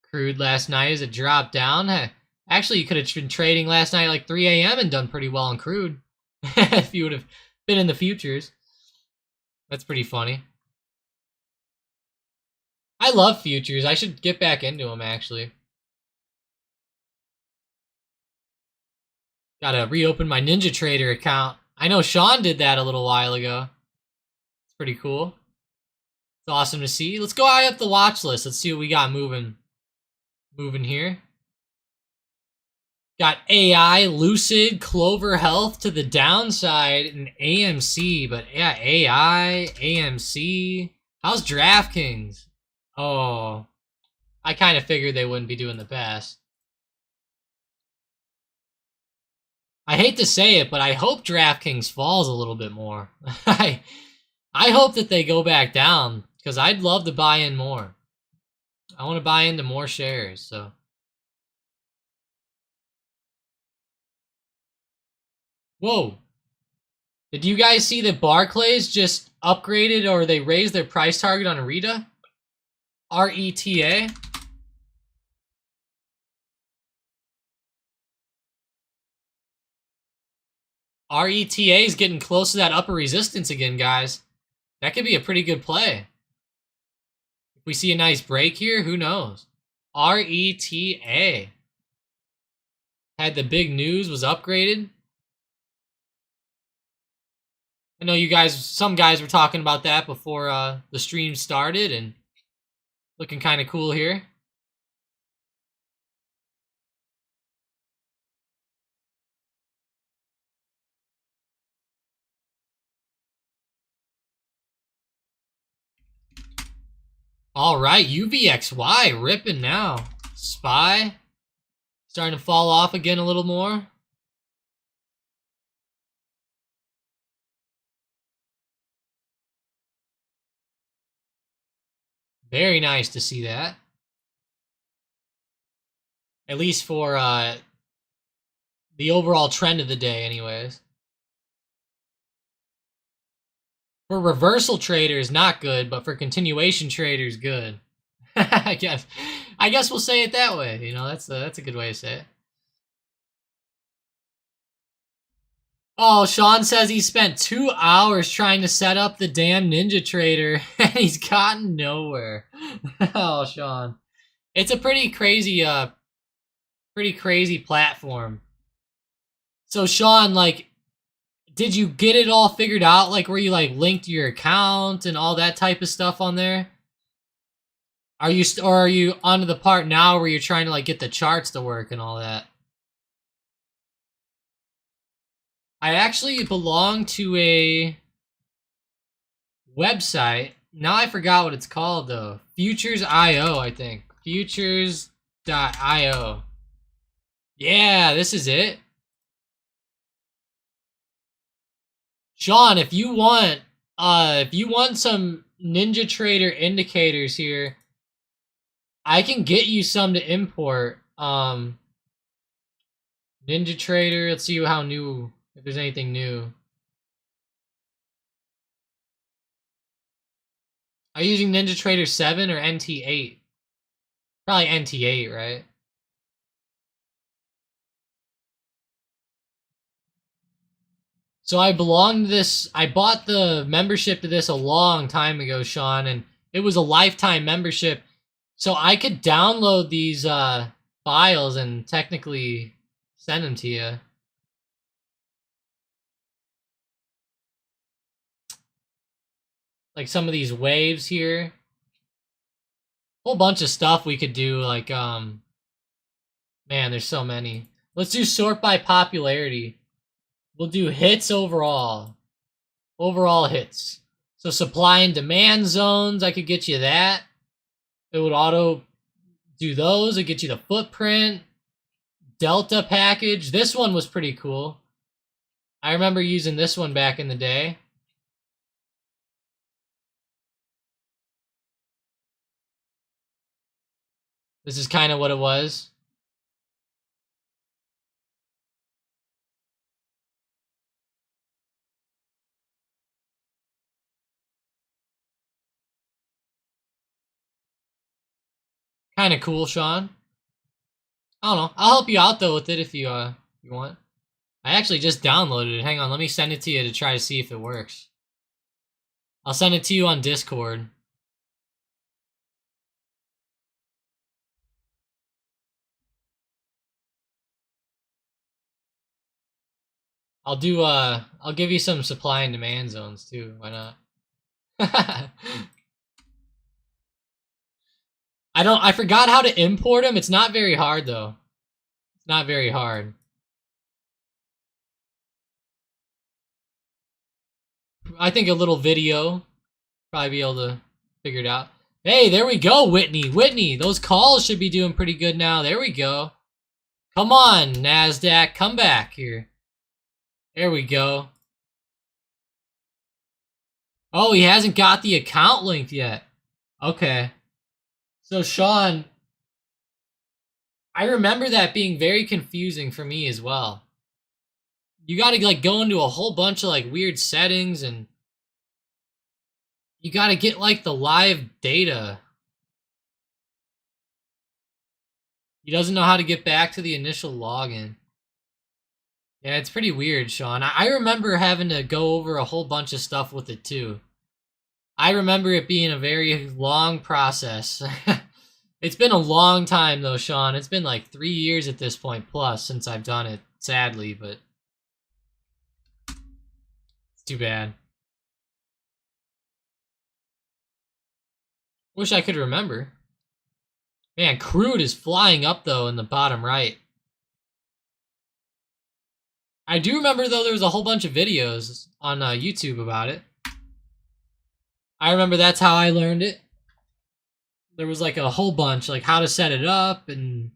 crude last night as it dropped down. Actually, you could have been trading last night at like 3 a.m. and done pretty well on crude if you would have been in the futures. That's pretty funny. I love futures. I should get back into them, actually. Gotta reopen my Ninja Trader account. I know Sean did that a little while ago. It's pretty cool. It's awesome to see. Let's go high up the watch list. Let's see what we got moving here. Got AI, Lucid, Clover Health to the downside, and AMC. But yeah, AI, AMC. How's DraftKings? Oh, I kind of figured they wouldn't be doing the best. I hate to say it, but I hope DraftKings falls a little bit more. I hope that they go back down, because I'd love to buy in more. I want to buy into more shares, so. Whoa. Did you guys see that Barclays just upgraded or they raised their price target on RETA? R-E-T-A? RETA is getting close to that upper resistance again, guys. That could be a pretty good play. If we see a nice break here, who knows? RETA. Had the big news, was upgraded. I know you guys, some guys were talking about that before the stream started, and looking kind of cool here. All right, UVXY ripping now. SPY starting to fall off again a little more. Very nice to see that. At least for the overall trend of the day, anyways. For reversal traders, not good, but for continuation traders, good. I guess we'll say it that way. You know, that's a good way to say it. Oh, Sean says he spent 2 hours trying to set up the damn Ninja Trader, and he's gotten nowhere. Oh, Sean. It's a pretty crazy platform. So, Sean, like, did you get it all figured out? Like, where you, like, linked your account and all that type of stuff on there? or are you onto the part now where you're trying to like get the charts to work and all that? I actually belong to a website. Now I forgot what it's called though. Futures.io, I think. Futures.io. Yeah, this is it. Sean, if you want some Ninja Trader indicators here, I can get you some to import. Ninja Trader, let's see how new, if there's anything new. Are you using Ninja Trader 7 or NT8? Probably NT8, right? So I belong to this, I bought the membership to this a long time ago, Sean, and it was a lifetime membership. So I could download these files and technically send them to you. Like some of these waves here. Whole bunch of stuff we could do, like, man, there's so many. Let's do sort by popularity. We'll do hits overall. Overall hits. So supply and demand zones, I could get you that. It would auto do those. It'd get you the footprint. Delta package. This one was pretty cool. I remember using this one back in the day. This is kind of what it was. Kind of cool, Sean. I don't know. I'll help you out though with it if you want. I actually just downloaded it. Hang on, let me send it to you to try to see if it works. I'll send it to you on Discord. I'll give you some supply and demand zones too. Why not? I forgot how to import them. It's not very hard though. It's not very hard. I think a little video probably be able to figure it out. Hey, there we go, Whitney. Whitney, those calls should be doing pretty good now. There we go. Come on, NASDAQ, come back here. There we go. Oh, he hasn't got the account linked yet. Okay. So, Sean, I remember that being very confusing for me as well. You gotta, like, go into a whole bunch of, like, weird settings, and you gotta get, like, the live data. He doesn't know how to get back to the initial login. Yeah, it's pretty weird, Sean. I remember having to go over a whole bunch of stuff with it, too. I remember it being a very long process. It's been a long time, though, Sean. It's been like 3 years at this point, plus, since I've done it, sadly, but it's too bad. Wish I could remember. Man, crude is flying up, though, in the bottom right. I do remember, though, there was a whole bunch of videos on YouTube about it. I remember that's how I learned it. There was like a whole bunch, like how to set it up, and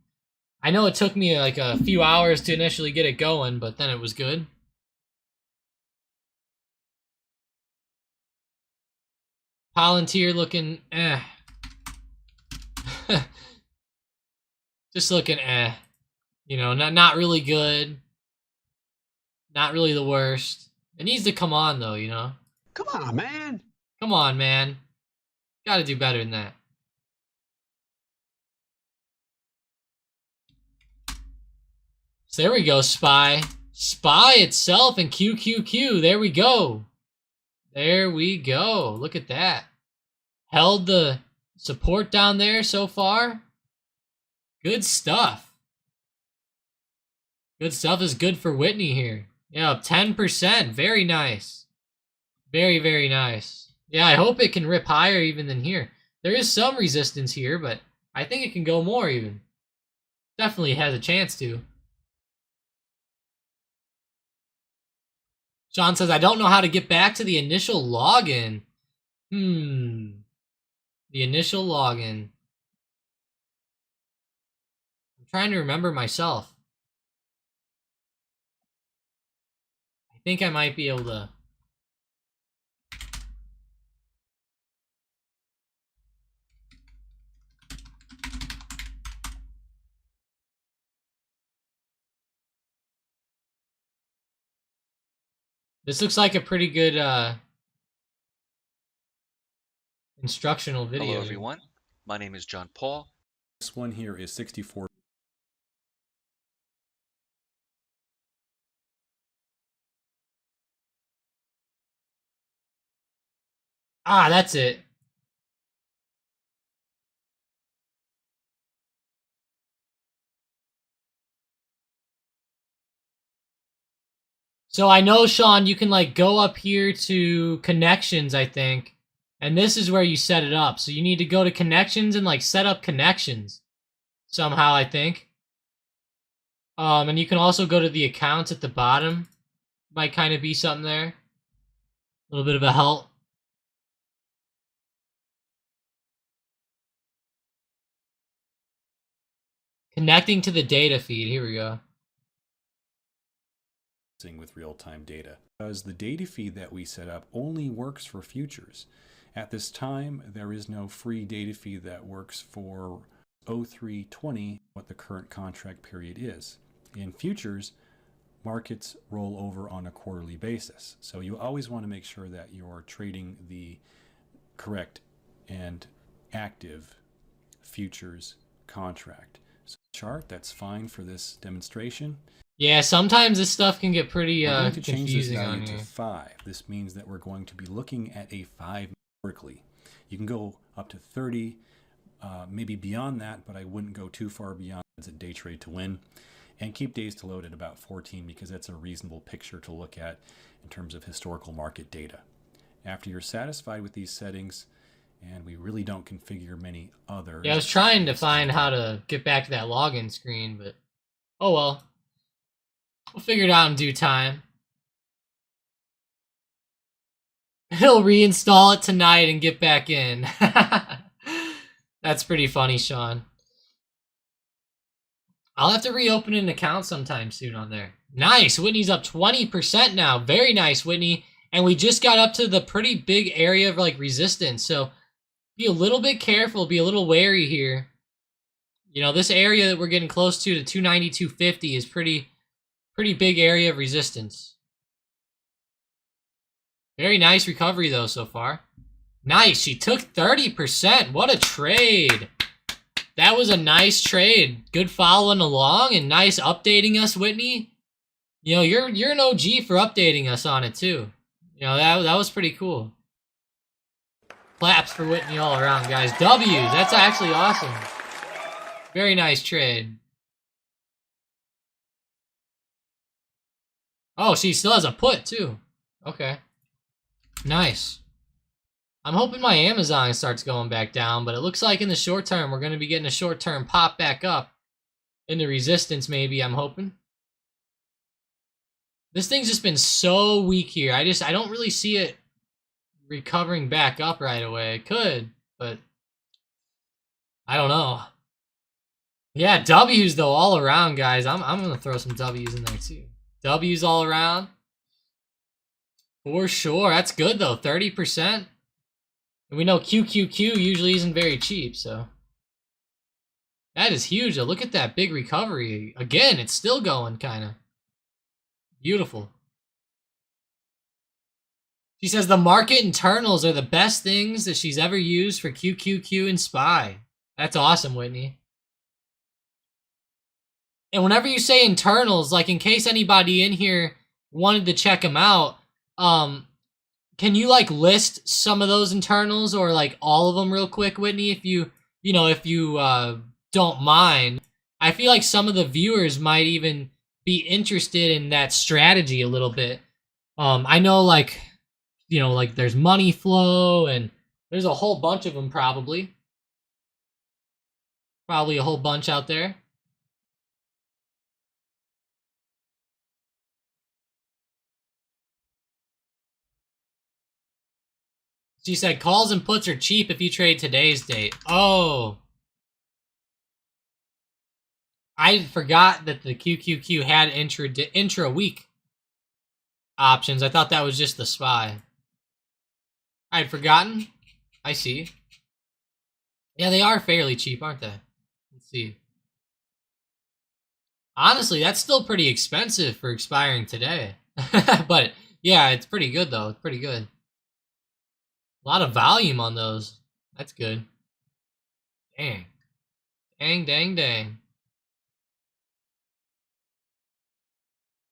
I know it took me like a few hours to initially get it going, but then it was good. Palantir looking eh. Just looking eh. You know, not really good. Not really the worst. It needs to come on though, you know? Come on, man. Come on, man. Gotta do better than that. So there we go, SPY. SPY itself and QQQ. There we go. There we go. Look at that. Held the support down there so far. Good stuff. Good stuff is good for Whitney here. Yeah, 10%. Very nice. Very, very nice. Yeah, I hope it can rip higher even than here. There is some resistance here, but I think it can go more even. Definitely has a chance to. Sean says, I don't know how to get back to the initial login. The initial login. I'm trying to remember myself. I think I might be able to. This looks like a pretty good instructional video. Hello everyone, my name is John Paul. This one here is 64. Ah, that's it. So I know, Sean, you can like go up here to connections, I think. And this is where you set it up. So you need to go to connections and like set up connections somehow, I think. And you can also go to the accounts at the bottom. Might kind of be something there. A little bit of a help. Connecting to the data feed. Here we go. With real-time data, because the data feed that we set up only works for futures. At this time, there is no free data feed that works for 0320, what the current contract period is. In futures, markets roll over on a quarterly basis, so you always want to make sure that you're trading the correct and active futures contract. So chart, that's fine for this demonstration. Yeah, sometimes this stuff can get pretty We're going to change this confusing on value here. to 5. This means that we're going to be looking at a 5 historically. You can go up to 30, maybe beyond that, but I wouldn't go too far beyond. It's a day trade to win. And keep days to load at about 14 because that's a reasonable picture to look at in terms of historical market data. After you're satisfied with these settings, and we really don't configure many others. Yeah, I was trying to find how to get back to that login screen, but oh well. We'll figure it out in due time. He'll reinstall it tonight and get back in. That's pretty funny, Sean. I'll have to reopen an account sometime soon on there. Nice. Whitney's up 20% now. Very nice, Whitney. And we just got up to the pretty big area of like resistance. So be a little bit careful. Be a little wary here. You know, this area that we're getting close to 290, 250 is pretty big area of resistance. Very nice recovery, though, so far. Nice. She took 30%. What a trade. That was a nice trade. Good following along and nice updating us, Whitney. You know, you're an OG for updating us on it, too. You know, that was pretty cool. Claps for Whitney all around, guys. W's. That's actually awesome. Very nice trade. Oh, she still has a put, too. Okay. Nice. I'm hoping my Amazon starts going back down, but it looks like in the short term, we're going to be getting a short-term pop back up. Into resistance, maybe, I'm hoping. This thing's just been so weak here. I don't really see it recovering back up right away. It could, but I don't know. Yeah, W's, though, all around, guys. I'm going to throw some W's in there, too. W's all around. For sure. That's good, though. 30%. And we know QQQ usually isn't very cheap, so. That is huge, though. Look at that big recovery. Again, it's still going, kind of. Beautiful. She says the market internals are the best things that she's ever used for QQQ and SPY. That's awesome, Whitney. And whenever you say internals, like in case anybody in here wanted to check them out, can you like list some of those internals or like all of them real quick, Whitney, if you don't mind? I feel like some of the viewers might even be interested in that strategy a little bit. I know like, like there's money flow and there's a whole bunch of them probably. Probably a whole bunch out there. She said calls and puts are cheap if you trade today's date. Oh. I forgot that the QQQ had intra-week options. I thought that was just the SPY. I'd forgotten. I see. Yeah, they are fairly cheap, aren't they? Let's see. Honestly, that's still pretty expensive for expiring today. But yeah, it's pretty good though. It's pretty good. A lot of volume on those. That's good. Dang. Dang.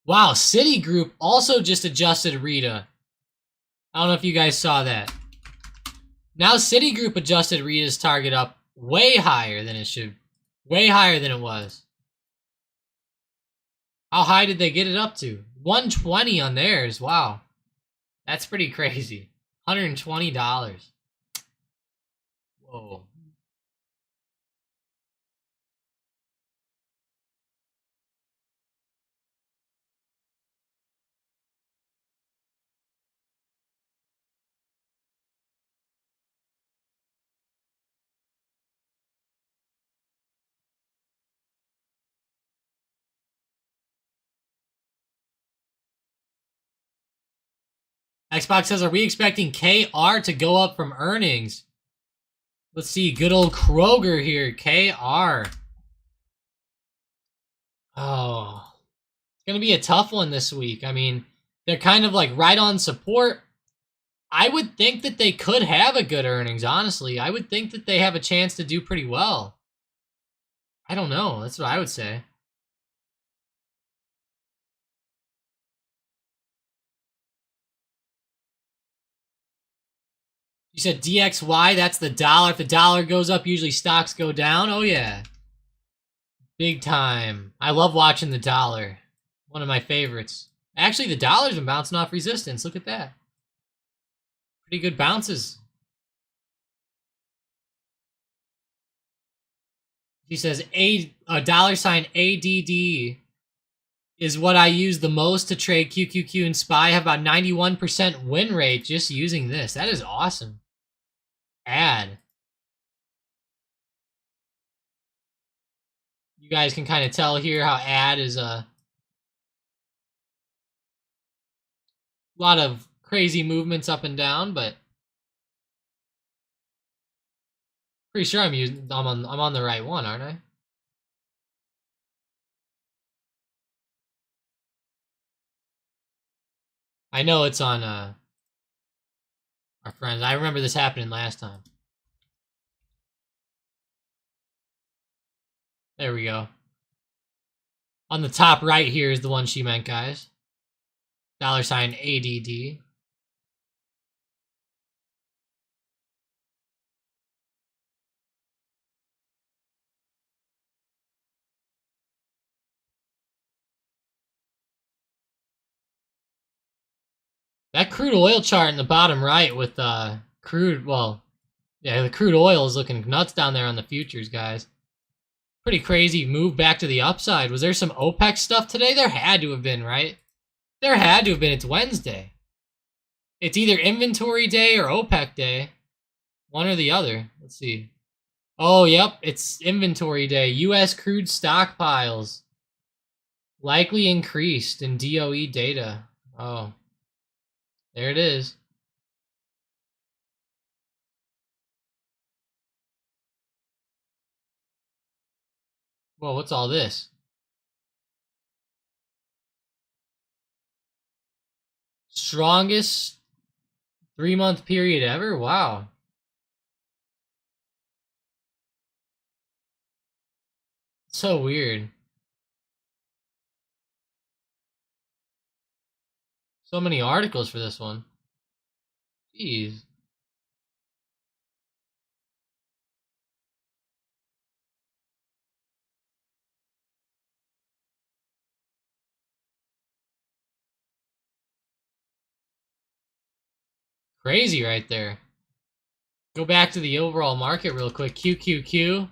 Wow, Citigroup also just adjusted Rita. I don't know if you guys saw that. Now Citigroup adjusted Rita's target up way higher than it should. Way higher than it was. How high did they get it up to? 120 on theirs. Wow. That's pretty crazy. $120. Whoa. Xbox says, are we expecting KR to go up from earnings? Let's see, good old Kroger here, KR. Oh, it's going to be a tough one this week. I mean, they're kind of like right on support. I would think that they could have a good earnings, honestly. I would think that they have a chance to do pretty well. I don't know. That's what I would say. You said DXY, that's the dollar. If the dollar goes up, usually stocks go down. Oh, yeah. Big time. I love watching the dollar. One of my favorites. Actually, the dollar's been bouncing off resistance. Look at that. Pretty good bounces. He says $sign ADD is what I use the most to trade QQQ and SPY. I have about 91% win rate just using this. That is awesome. Add. You guys can kind of tell here how add is a lot of crazy movements up and down, but pretty sure I'm on the right one, aren't I? I know it's on our friends. I remember this happening last time. There we go. On the top right here is the one she meant, guys. $sign ADD. That crude oil chart in the bottom right with crude, well, yeah, the crude oil is looking nuts down there on the futures, guys. Pretty crazy move back to the upside. Was there some OPEC stuff today? There had to have been, right? There had to have been. It's Wednesday. It's either inventory day or OPEC day. One or the other. Let's see. Oh, yep. It's inventory day. U.S. crude stockpiles likely increased in DOE data. Oh. There it is. Whoa, what's all this? Strongest 3-month period ever? Wow. So weird. So many articles for this one. Jeez. Crazy right there. Go back to the overall market real quick. QQQ.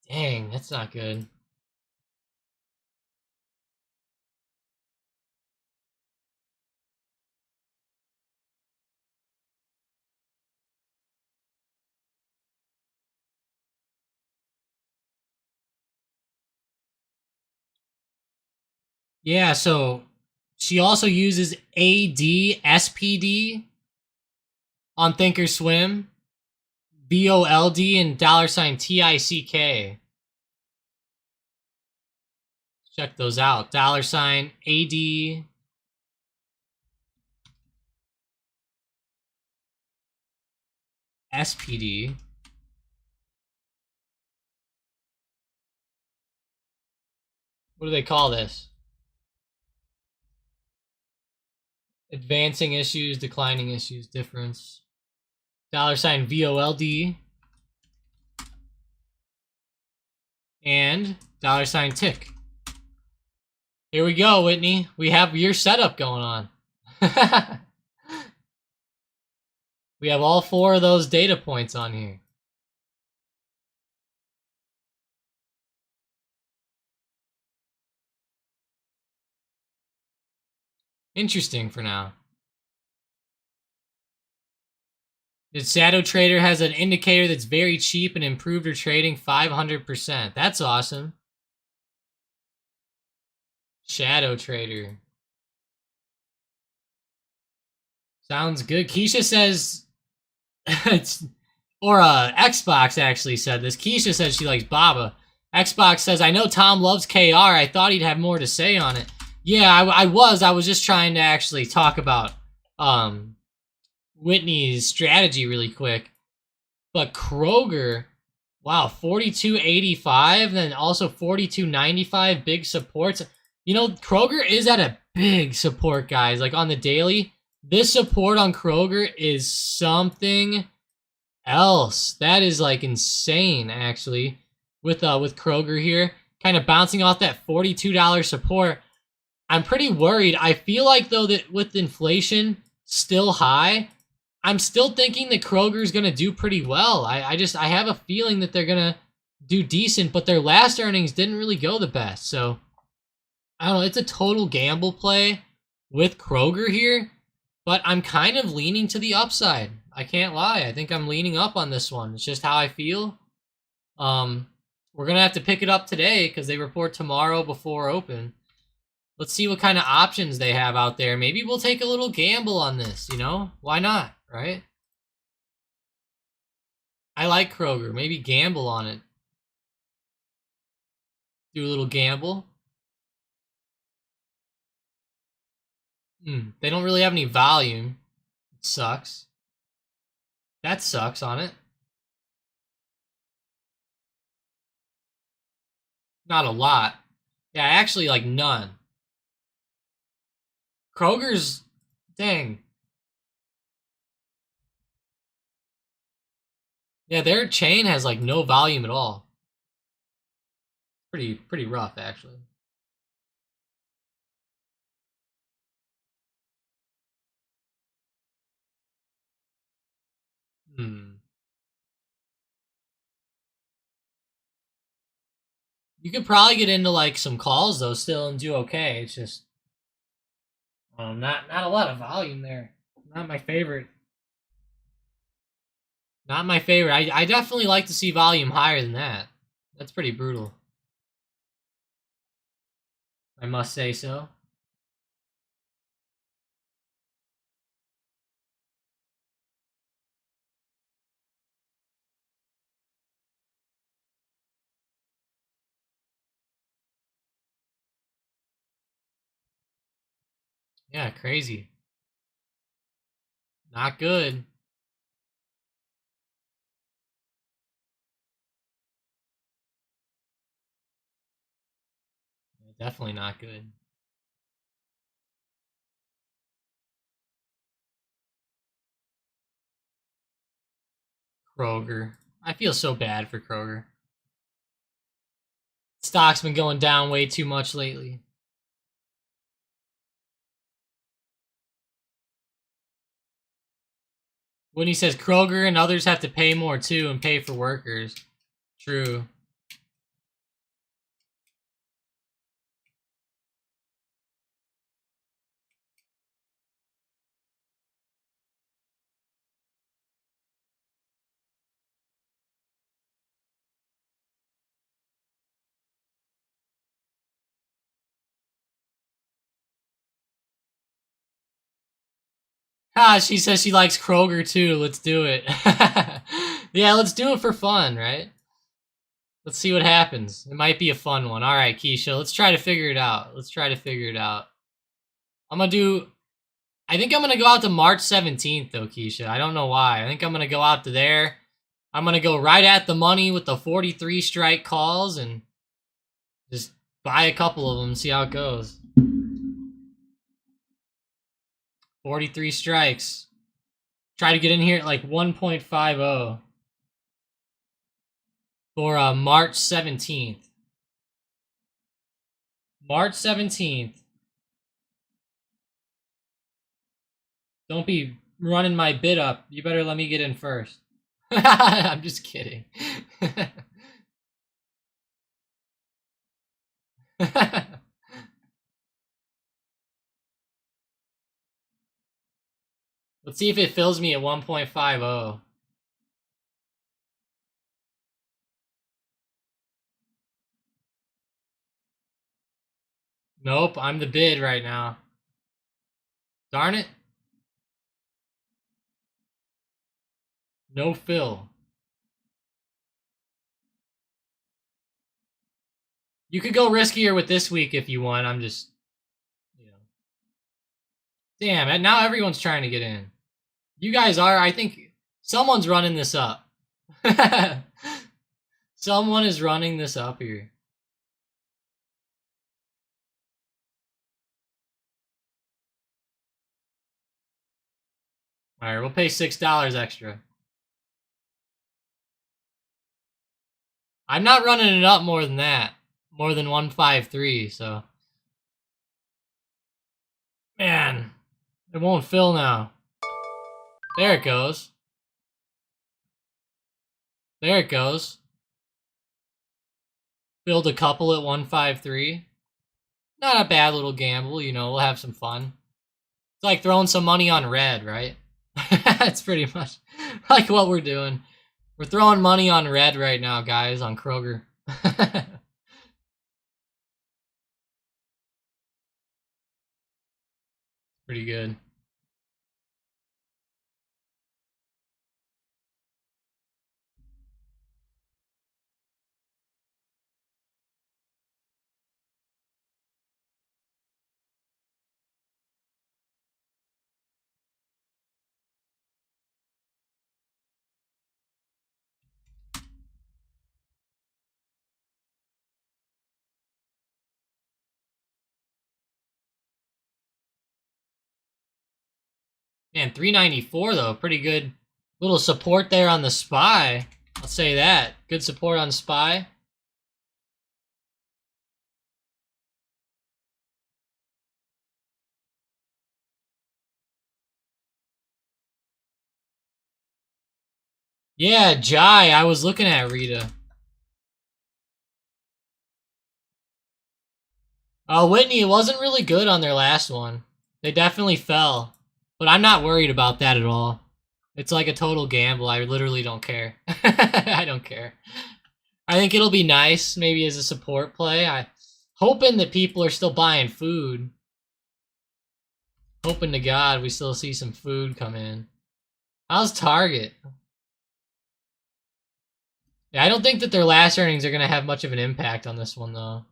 Dang, that's not good. Yeah, so she also uses ADSPD on Thinkorswim, BOLD, and $TICK. Check those out. $AD. SPD. What do they call this? Advancing issues, declining issues, difference. $VOLD. And $tick. Here we go, Whitney. We have your setup going on. We have all 4 of those data points on here. Interesting for now. The Shadow Trader has an indicator that's very cheap and improved her trading 500%. That's awesome. Shadow Trader. Sounds good. Keisha says it's or Xbox actually said this. Keisha says she likes Baba. Xbox says, I know Tom loves KR. I thought he'd have more to say on it. Yeah, I was just trying to actually talk about Whitney's strategy really quick. But Kroger, wow, 42.85, then also 42.95, big supports. You know, Kroger is at a big support, guys. Like on the daily, this support on Kroger is something else. That is like insane, actually. With Kroger here, kind of bouncing off that $42 support. I'm pretty worried. I feel like though that with inflation still high, I'm still thinking that Kroger's gonna do pretty well. I have a feeling that they're gonna do decent, but their last earnings didn't really go the best. So I don't know. It's a total gamble play with Kroger here, but I'm kind of leaning to the upside. I can't lie. I think I'm leaning up on this one. It's just how I feel. We're gonna have to pick it up today because they report tomorrow before open. Let's see what kind of options they have out there. Maybe we'll take a little gamble on this, you know? Why not, right? I like Kroger. Maybe gamble on it. Do a little gamble. They don't really have any volume. It sucks. That sucks on it. Not a lot. Yeah, actually, like none. Kroger's, dang. Yeah, their chain has like no volume at all. Pretty rough, actually. You could probably get into like some calls though still and do okay. It's just not a lot of volume there. Not my favorite. Not my favorite. I definitely like to see volume higher than that. That's pretty brutal. I must say so. Yeah, crazy. Not good. Definitely not good. Kroger. I feel so bad for Kroger. Stock's been going down way too much lately. When he says Kroger and others have to pay more too and pay for workers. True. Ah, she says she likes Kroger too. Let's do it. Yeah, let's do it for fun, right? Let's see what happens. It might be a fun one. All right, Keisha, let's try to figure it out. Let's try to figure it out. I think I'm gonna go out to March 17th though, Keisha. I don't know why. I think I'm gonna go out to there. I'm gonna go right at the money with the 43 strike calls and just buy a couple of them, see how it goes. 43 strikes. Try to get in here at like 1.50 for March 17th. March 17th. Don't be running my bid up. You better let me get in first. I'm just kidding. Let's see if it fills me at 1.50. Nope, I'm the bid right now. Darn it. No fill. You could go riskier with this week if you want. I'm just, you know. Damn, and now everyone's trying to get in. You guys are. I think someone's running this up. Someone is running this up here. All right, we'll pay $6 extra. I'm not running it up more than that. More than 153, so. Man, it won't fill now. There it goes. There it goes. Filled a couple at 153. Not a bad little gamble, you know, we'll have some fun. It's like throwing some money on red, right? That's pretty much like what we're doing. We're throwing money on red right now, guys, on Kroger. Pretty good. Man, 394 though, pretty good little support there on the SPY. I'll say that. Good support on SPY. Yeah, Jai, I was looking at Rita. Whitney, it wasn't really good on their last one. They definitely fell. But I'm not worried about that at all. It's like a total gamble. I literally don't care. I don't care. I think it'll be nice, maybe as a support play. I hoping that people are still buying food. Hoping to God we still see some food come in. How's Target? Yeah, I don't think that their last earnings are going to have much of an impact on this one, though.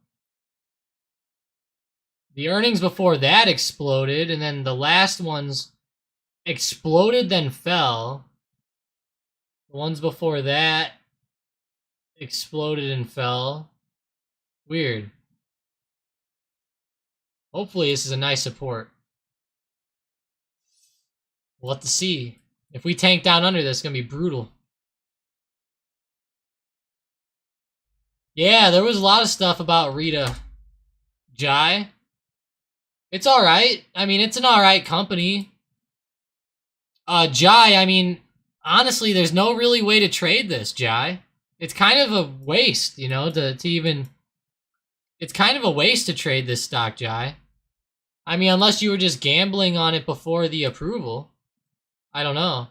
The earnings before that exploded, and then the last ones exploded, then fell. The ones before that exploded and fell. Weird. Hopefully this is a nice support. We'll have to see. If we tank down under this, it's going to be brutal. Yeah, there was a lot of stuff about Rita. Jai. It's alright. I mean, it's an alright company. Jai, I mean, honestly, there's no really way to trade this, Jai. It's kind of a waste, you know, to even... It's kind of a waste to trade this stock, Jai. I mean, unless you were just gambling on it before the approval. I don't know.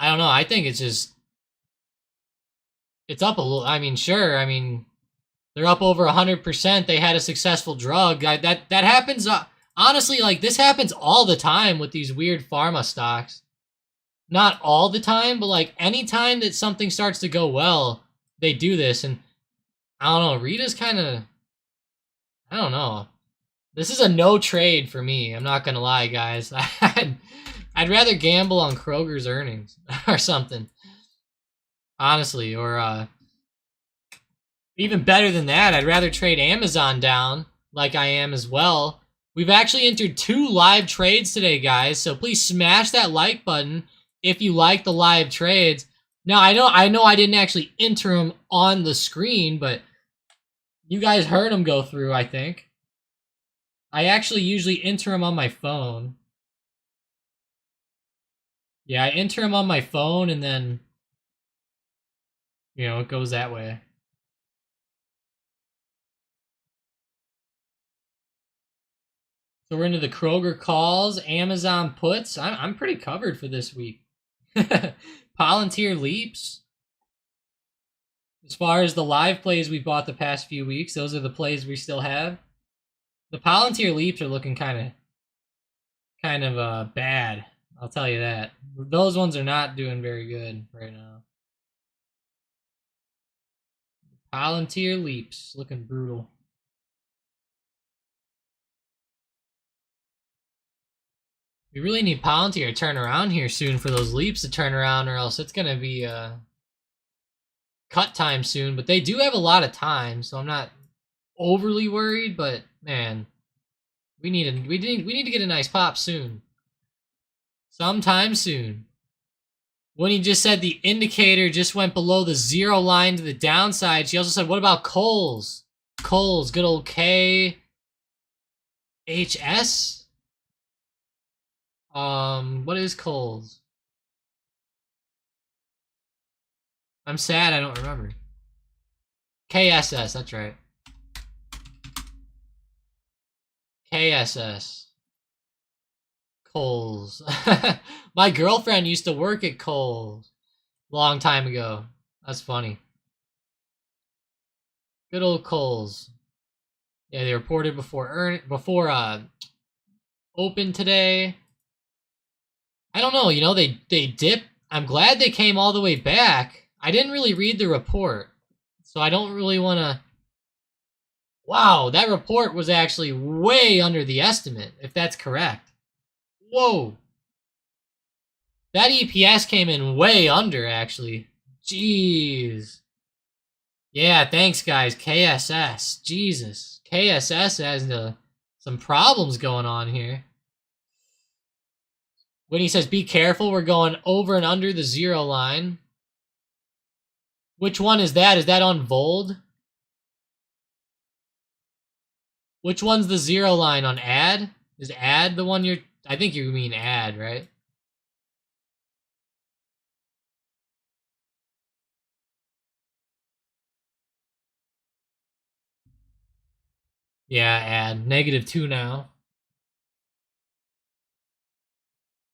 I don't know. I think it's just... It's up a little... I mean, sure. I mean, They're up over 100%. They had a successful drug. That happens, honestly, like, this happens all the time with these weird pharma stocks. Not all the time, but, like, anytime that something starts to go well, they do this. And, I don't know, Rita's kind of, I don't know. This is a no trade for me. I'm not going to lie, guys. I'd rather gamble on Kroger's earnings or something. Honestly, or, even better than that, I'd rather trade Amazon down, like I am as well. We've actually entered 2 live trades today, guys, so please smash that like button if you like the live trades. Now, I know I didn't actually enter them on the screen, but you guys heard them go through, I think. I actually usually enter them on my phone. Yeah, I enter them on my phone, and then, you know, it goes that way. So we're into the Kroger calls, Amazon puts. I'm pretty covered for this week. Palantir leaps. As far as the live plays we bought the past few weeks, those are the plays we still have. The Palantir leaps are looking kind of bad. I'll tell you that. Those ones are not doing very good right now. Palantir leaps looking brutal. We really need Palantir to turn around here soon for those leaps to turn around, or else it's gonna be cut time soon. But they do have a lot of time, so I'm not overly worried. But man, we need to get a nice pop soon, sometime soon. When he just said the indicator just went below the 0 line to the downside, she also said, "What about Kohl's? Kohl's, good old KHS." What is Kohl's? I'm sad I don't remember. KSS, that's right. KSS. Kohl's. My girlfriend used to work at Kohl's a long time ago. That's funny. Good old Kohl's. Yeah, they reported before open today. I don't know, you know, they dipped. I'm glad they came all the way back. I didn't really read the report, so I don't really want to... Wow, that report was actually way under the estimate, if that's correct. Whoa. That EPS came in way under, actually. Jeez. Yeah, thanks, guys. KSS. Jesus. KSS has some problems going on here. When he says, be careful, we're going over and under the 0 line. Which one is that? Is that on Vold? Which one's the 0 line on ad? Is ad the one you're... I think you mean ad, right? Yeah, ad. -2 now.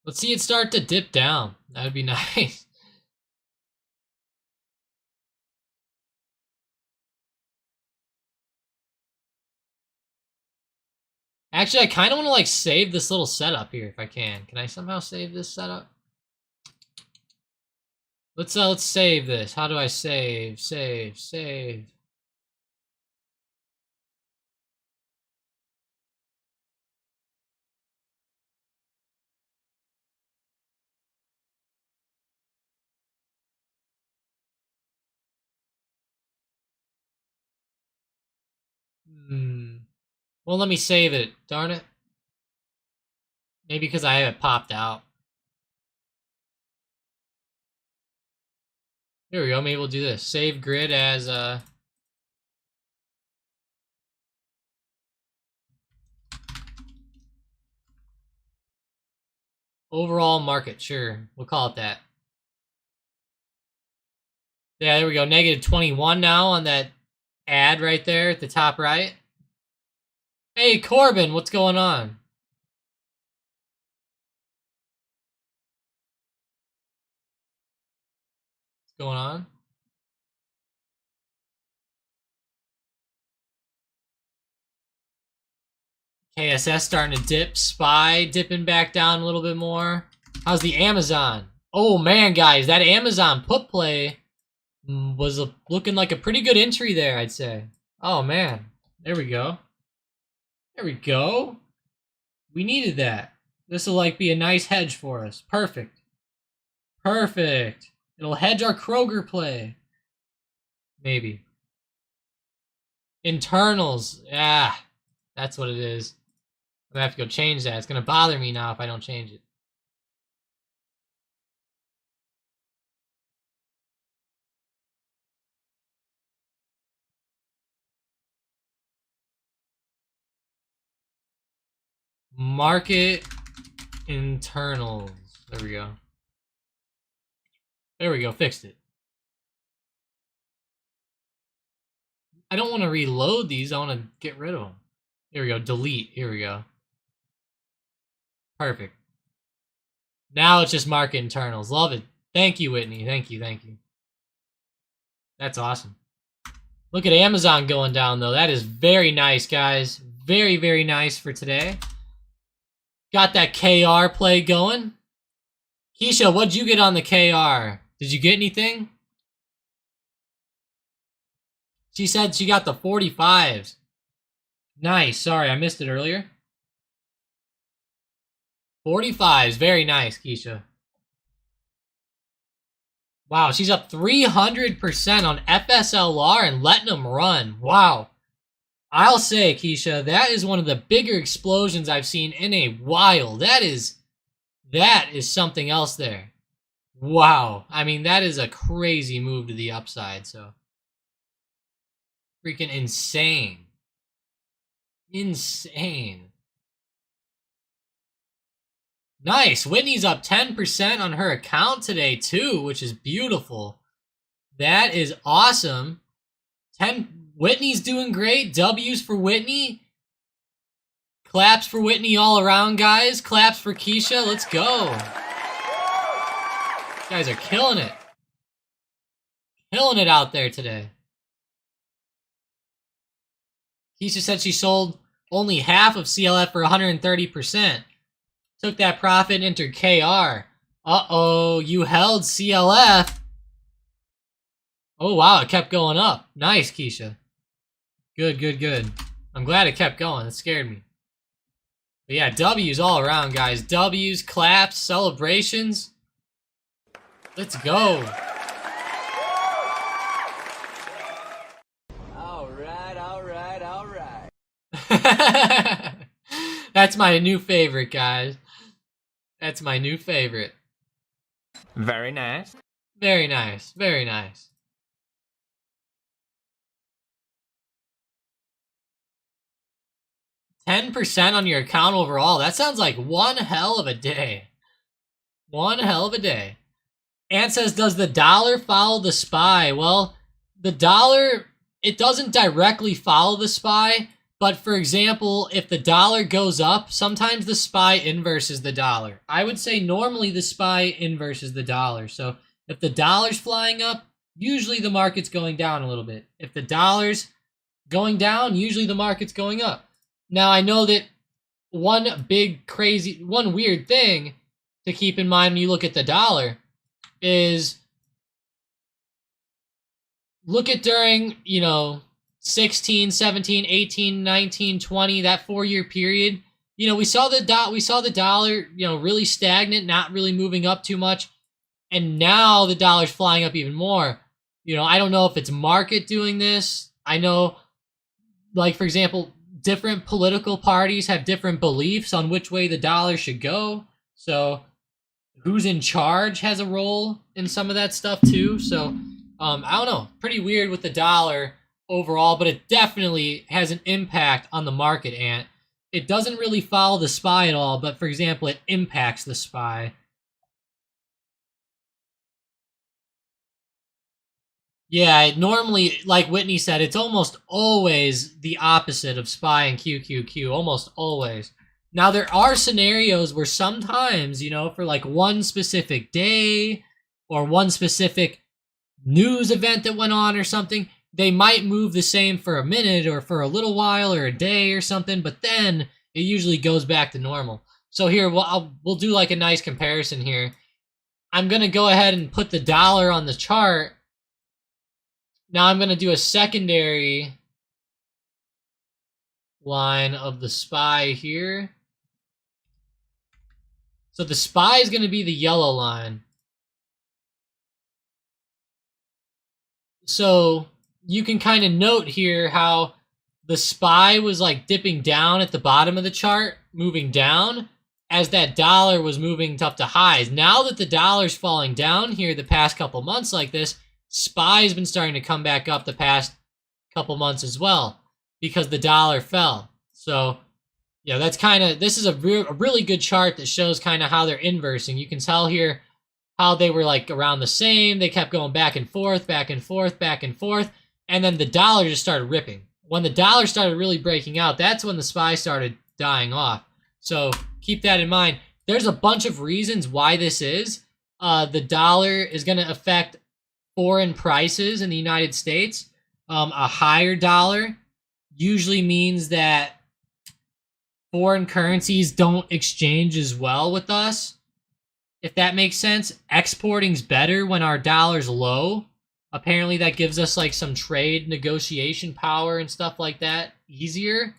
Let's see it start to dip down. That would be nice. Actually, I kind of want to like save this little setup here if I can. Can I somehow save this setup? Let's save this. How do I save? Save. Well, let me save it. Darn it. Maybe because I have it popped out. Here we go. Maybe we'll do this. Save grid as overall market. Sure, we'll call it that. Yeah, there we go. -21 now on that ad right there at the top right. Hey, Corbin, what's going on? What's going on? KSS starting to dip. SPY dipping back down a little bit more. How's the Amazon? Oh man, guys, that Amazon put play was looking like a pretty good entry there, I'd say. Oh man, there we go. There we go. We needed that. This will like be a nice hedge for us. Perfect. Perfect. It'll hedge our Kroger play. Maybe. Internals. Yeah, that's what it is. I'm gonna have to go change that. It's gonna bother me now if I don't change it. Market internals. There we go. There we go. Fixed it. I don't want to reload these. I want to get rid of them. Here we go. Delete. Here we go. Perfect. Now it's just market internals. Love it. Thank you, Whitney. Thank you. Thank you. That's awesome. Look at Amazon going down, though. That is very nice, guys. Very, very nice for today. Got that KR play going. Keisha, what'd you get on the KR? Did you get anything? She said she got the 45s. Nice. Sorry, I missed it earlier. 45s. Very nice, Keisha. Wow, she's up 300% on FSLR and letting them run. Wow. I'll say, Keisha, that is one of the bigger explosions I've seen in a while. That is something else there. Wow. I mean, that is a crazy move to the upside, so. Freaking insane. Insane. Nice. Whitney's up 10% on her account today, too, which is beautiful. That is awesome. Whitney's doing great. W's for Whitney. Claps for Whitney all around, guys. Claps for Keisha. Let's go. You guys are killing it. Killing it out there today. Keisha said she sold only half of CLF for 130%. Took that profit and entered KR. Uh-oh, you held CLF. Oh, wow, it kept going up. Nice, Keisha. Good, good, good. I'm glad it kept going. It scared me. But yeah, W's all around, guys. W's, claps, celebrations. Let's go. All right, all right, all right. That's my new favorite, guys. That's my new favorite. Very nice. Very nice. Very nice. $10% on your account overall. That sounds like one hell of a day. One hell of a day. Ant says, does the dollar follow the SPY? Well, the dollar, it doesn't directly follow the SPY. But for example, if the dollar goes up, sometimes the SPY inverses the dollar. I would say normally the SPY inverses the dollar. So if the dollar's flying up, usually the market's going down a little bit. If the dollar's going down, usually the market's going up. Now, I know that one weird thing to keep in mind when you look at the dollar is look at during, 16, 17, 18, 19, 20, that 4-year period. We saw the dollar, really stagnant, not really moving up too much. And now the dollar's flying up even more. I don't know if it's market doing this. I know, like, for example, different political parties have different beliefs on which way the dollar should go. So who's in charge has a role in some of that stuff too. So I don't know. Pretty weird with the dollar overall, but it definitely has an impact on the market, Ant. It doesn't really follow the SPY at all, but for example, it impacts the SPY. Yeah, it normally, like Whitney said, it's almost always the opposite of SPY and QQQ, almost always. Now, there are scenarios where sometimes, for like one specific day or one specific news event that went on or something, they might move the same for a minute or for a little while or a day or something, but then it usually goes back to normal. So here, we'll do like a nice comparison here. I'm going to go ahead and put the dollar on the chart. Now I'm going to do a secondary line of the SPY here. So the SPY is going to be the yellow line. So you can kind of note here how the SPY was like dipping down at the bottom of the chart, moving down, as that dollar was moving up to highs. Now that the dollar's falling down here the past couple months like this, SPY's been starting to come back up the past couple months as well because the dollar fell. So, yeah, that's kind of, this is a really good chart that shows kind of how they're inversing. You can tell here how they were like around the same. They kept going back and forth, back and forth, back and forth. And then the dollar just started ripping. When the dollar started really breaking out, that's when the SPY started dying off. So keep that in mind. There's a bunch of reasons why this is. The dollar is going to affect foreign prices in the United States. A higher dollar usually means that foreign currencies don't exchange as well with us, if that makes sense. Exporting's better when our dollar's low. Apparently that gives us like some trade negotiation power and stuff like that easier.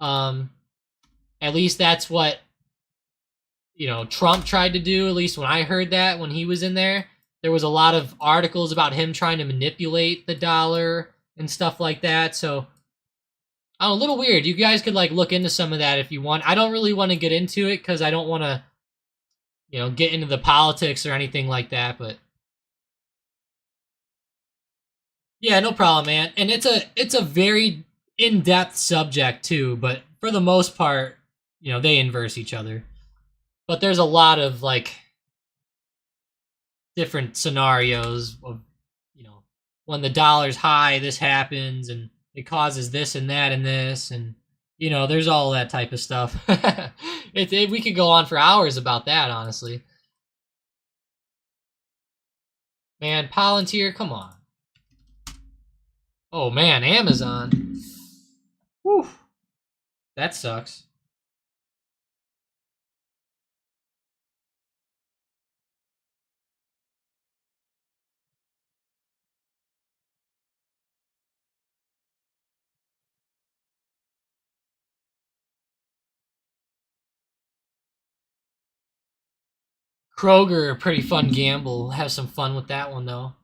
At least that's what, you know, Trump tried to do. At least when I heard that when he was in there, there was a lot of articles about him trying to manipulate the dollar and stuff like that. So, a little weird. You guys could like look into some of that if you want. I don't really want to get into it because I don't want to, you know, get into the politics or anything like that. But yeah, no problem, man. And it's a very in-depth subject too. But for the most part, you know, they inverse each other. But there's a lot of like different scenarios of, you know, when the dollar's high, this happens, and it causes this and that and this, and, you know, there's all that type of stuff. We could go on for hours about that, honestly. Man, Palantir, come on. Oh, man, Amazon. Whew. That sucks. Kroger, a pretty fun gamble. Have some fun with that one, though.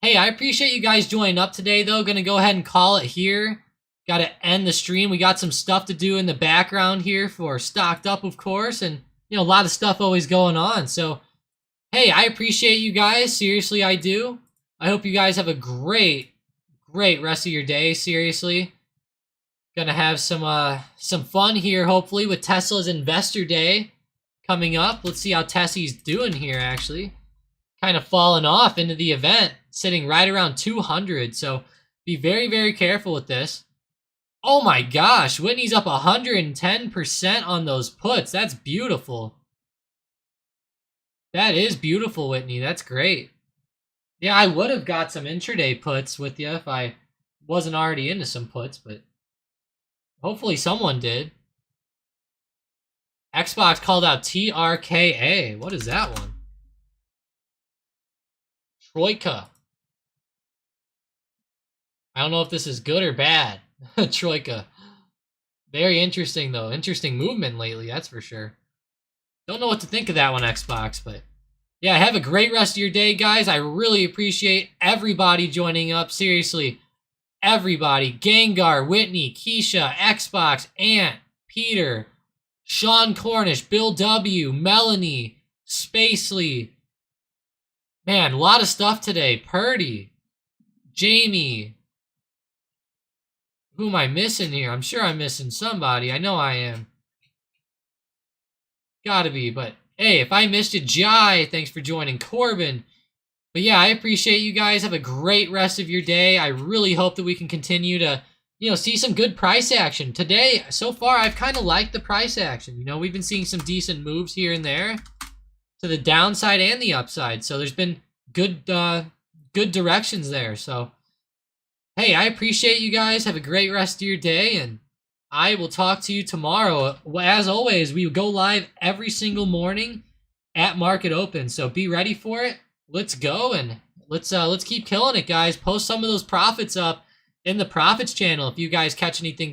Hey, I appreciate you guys joining up today, though. Gonna go ahead and call it here. Gotta end the stream. We got some stuff to do in the background here for Stocked Up, of course, and, you know, a lot of stuff always going on. So, hey, I appreciate you guys. Seriously, I do. I hope you guys have a great rest of your day, seriously. Gonna have some fun here, hopefully, with Tesla's Investor Day coming up. Let's see how Tessie's doing here, actually. Kind of falling off into the event, sitting right around 200. So be very, very careful with this. Oh my gosh, Whitney's up 110% on those puts. That's beautiful. That is beautiful, Whitney. That's great. Yeah, I would have got some intraday puts with you if I wasn't already into some puts, but hopefully someone did. Xbox called out TRKA. What is that one? Troika. I don't know if this is good or bad. Troika. Very interesting, though. Interesting movement lately, that's for sure. Don't know what to think of that one, Xbox, but yeah, have a great rest of your day, guys. I really appreciate everybody joining up. Seriously, everybody. Gengar, Whitney, Keisha, Xbox, Ant, Peter, Sean Cornish, Bill W, Melanie, Spacely. Man, a lot of stuff today. Purdy, Jamie. Who am I missing here? I'm sure I'm missing somebody. I know I am. Gotta be, but hey, if I missed you, Jai, thanks for joining. Corbin. But yeah, I appreciate you guys. Have a great rest of your day. I really hope that we can continue to, you know, see some good price action. Today, so far, I've kind of liked the price action. You know, we've been seeing some decent moves here and there to the downside and the upside. So there's been good directions there. So, hey, I appreciate you guys. Have a great rest of your day, and I will talk to you tomorrow. As always, we go live every single morning at market open, so be ready for it. Let's go, and let's keep killing it, guys. Post some of those profits up in the profits channel if you guys catch anything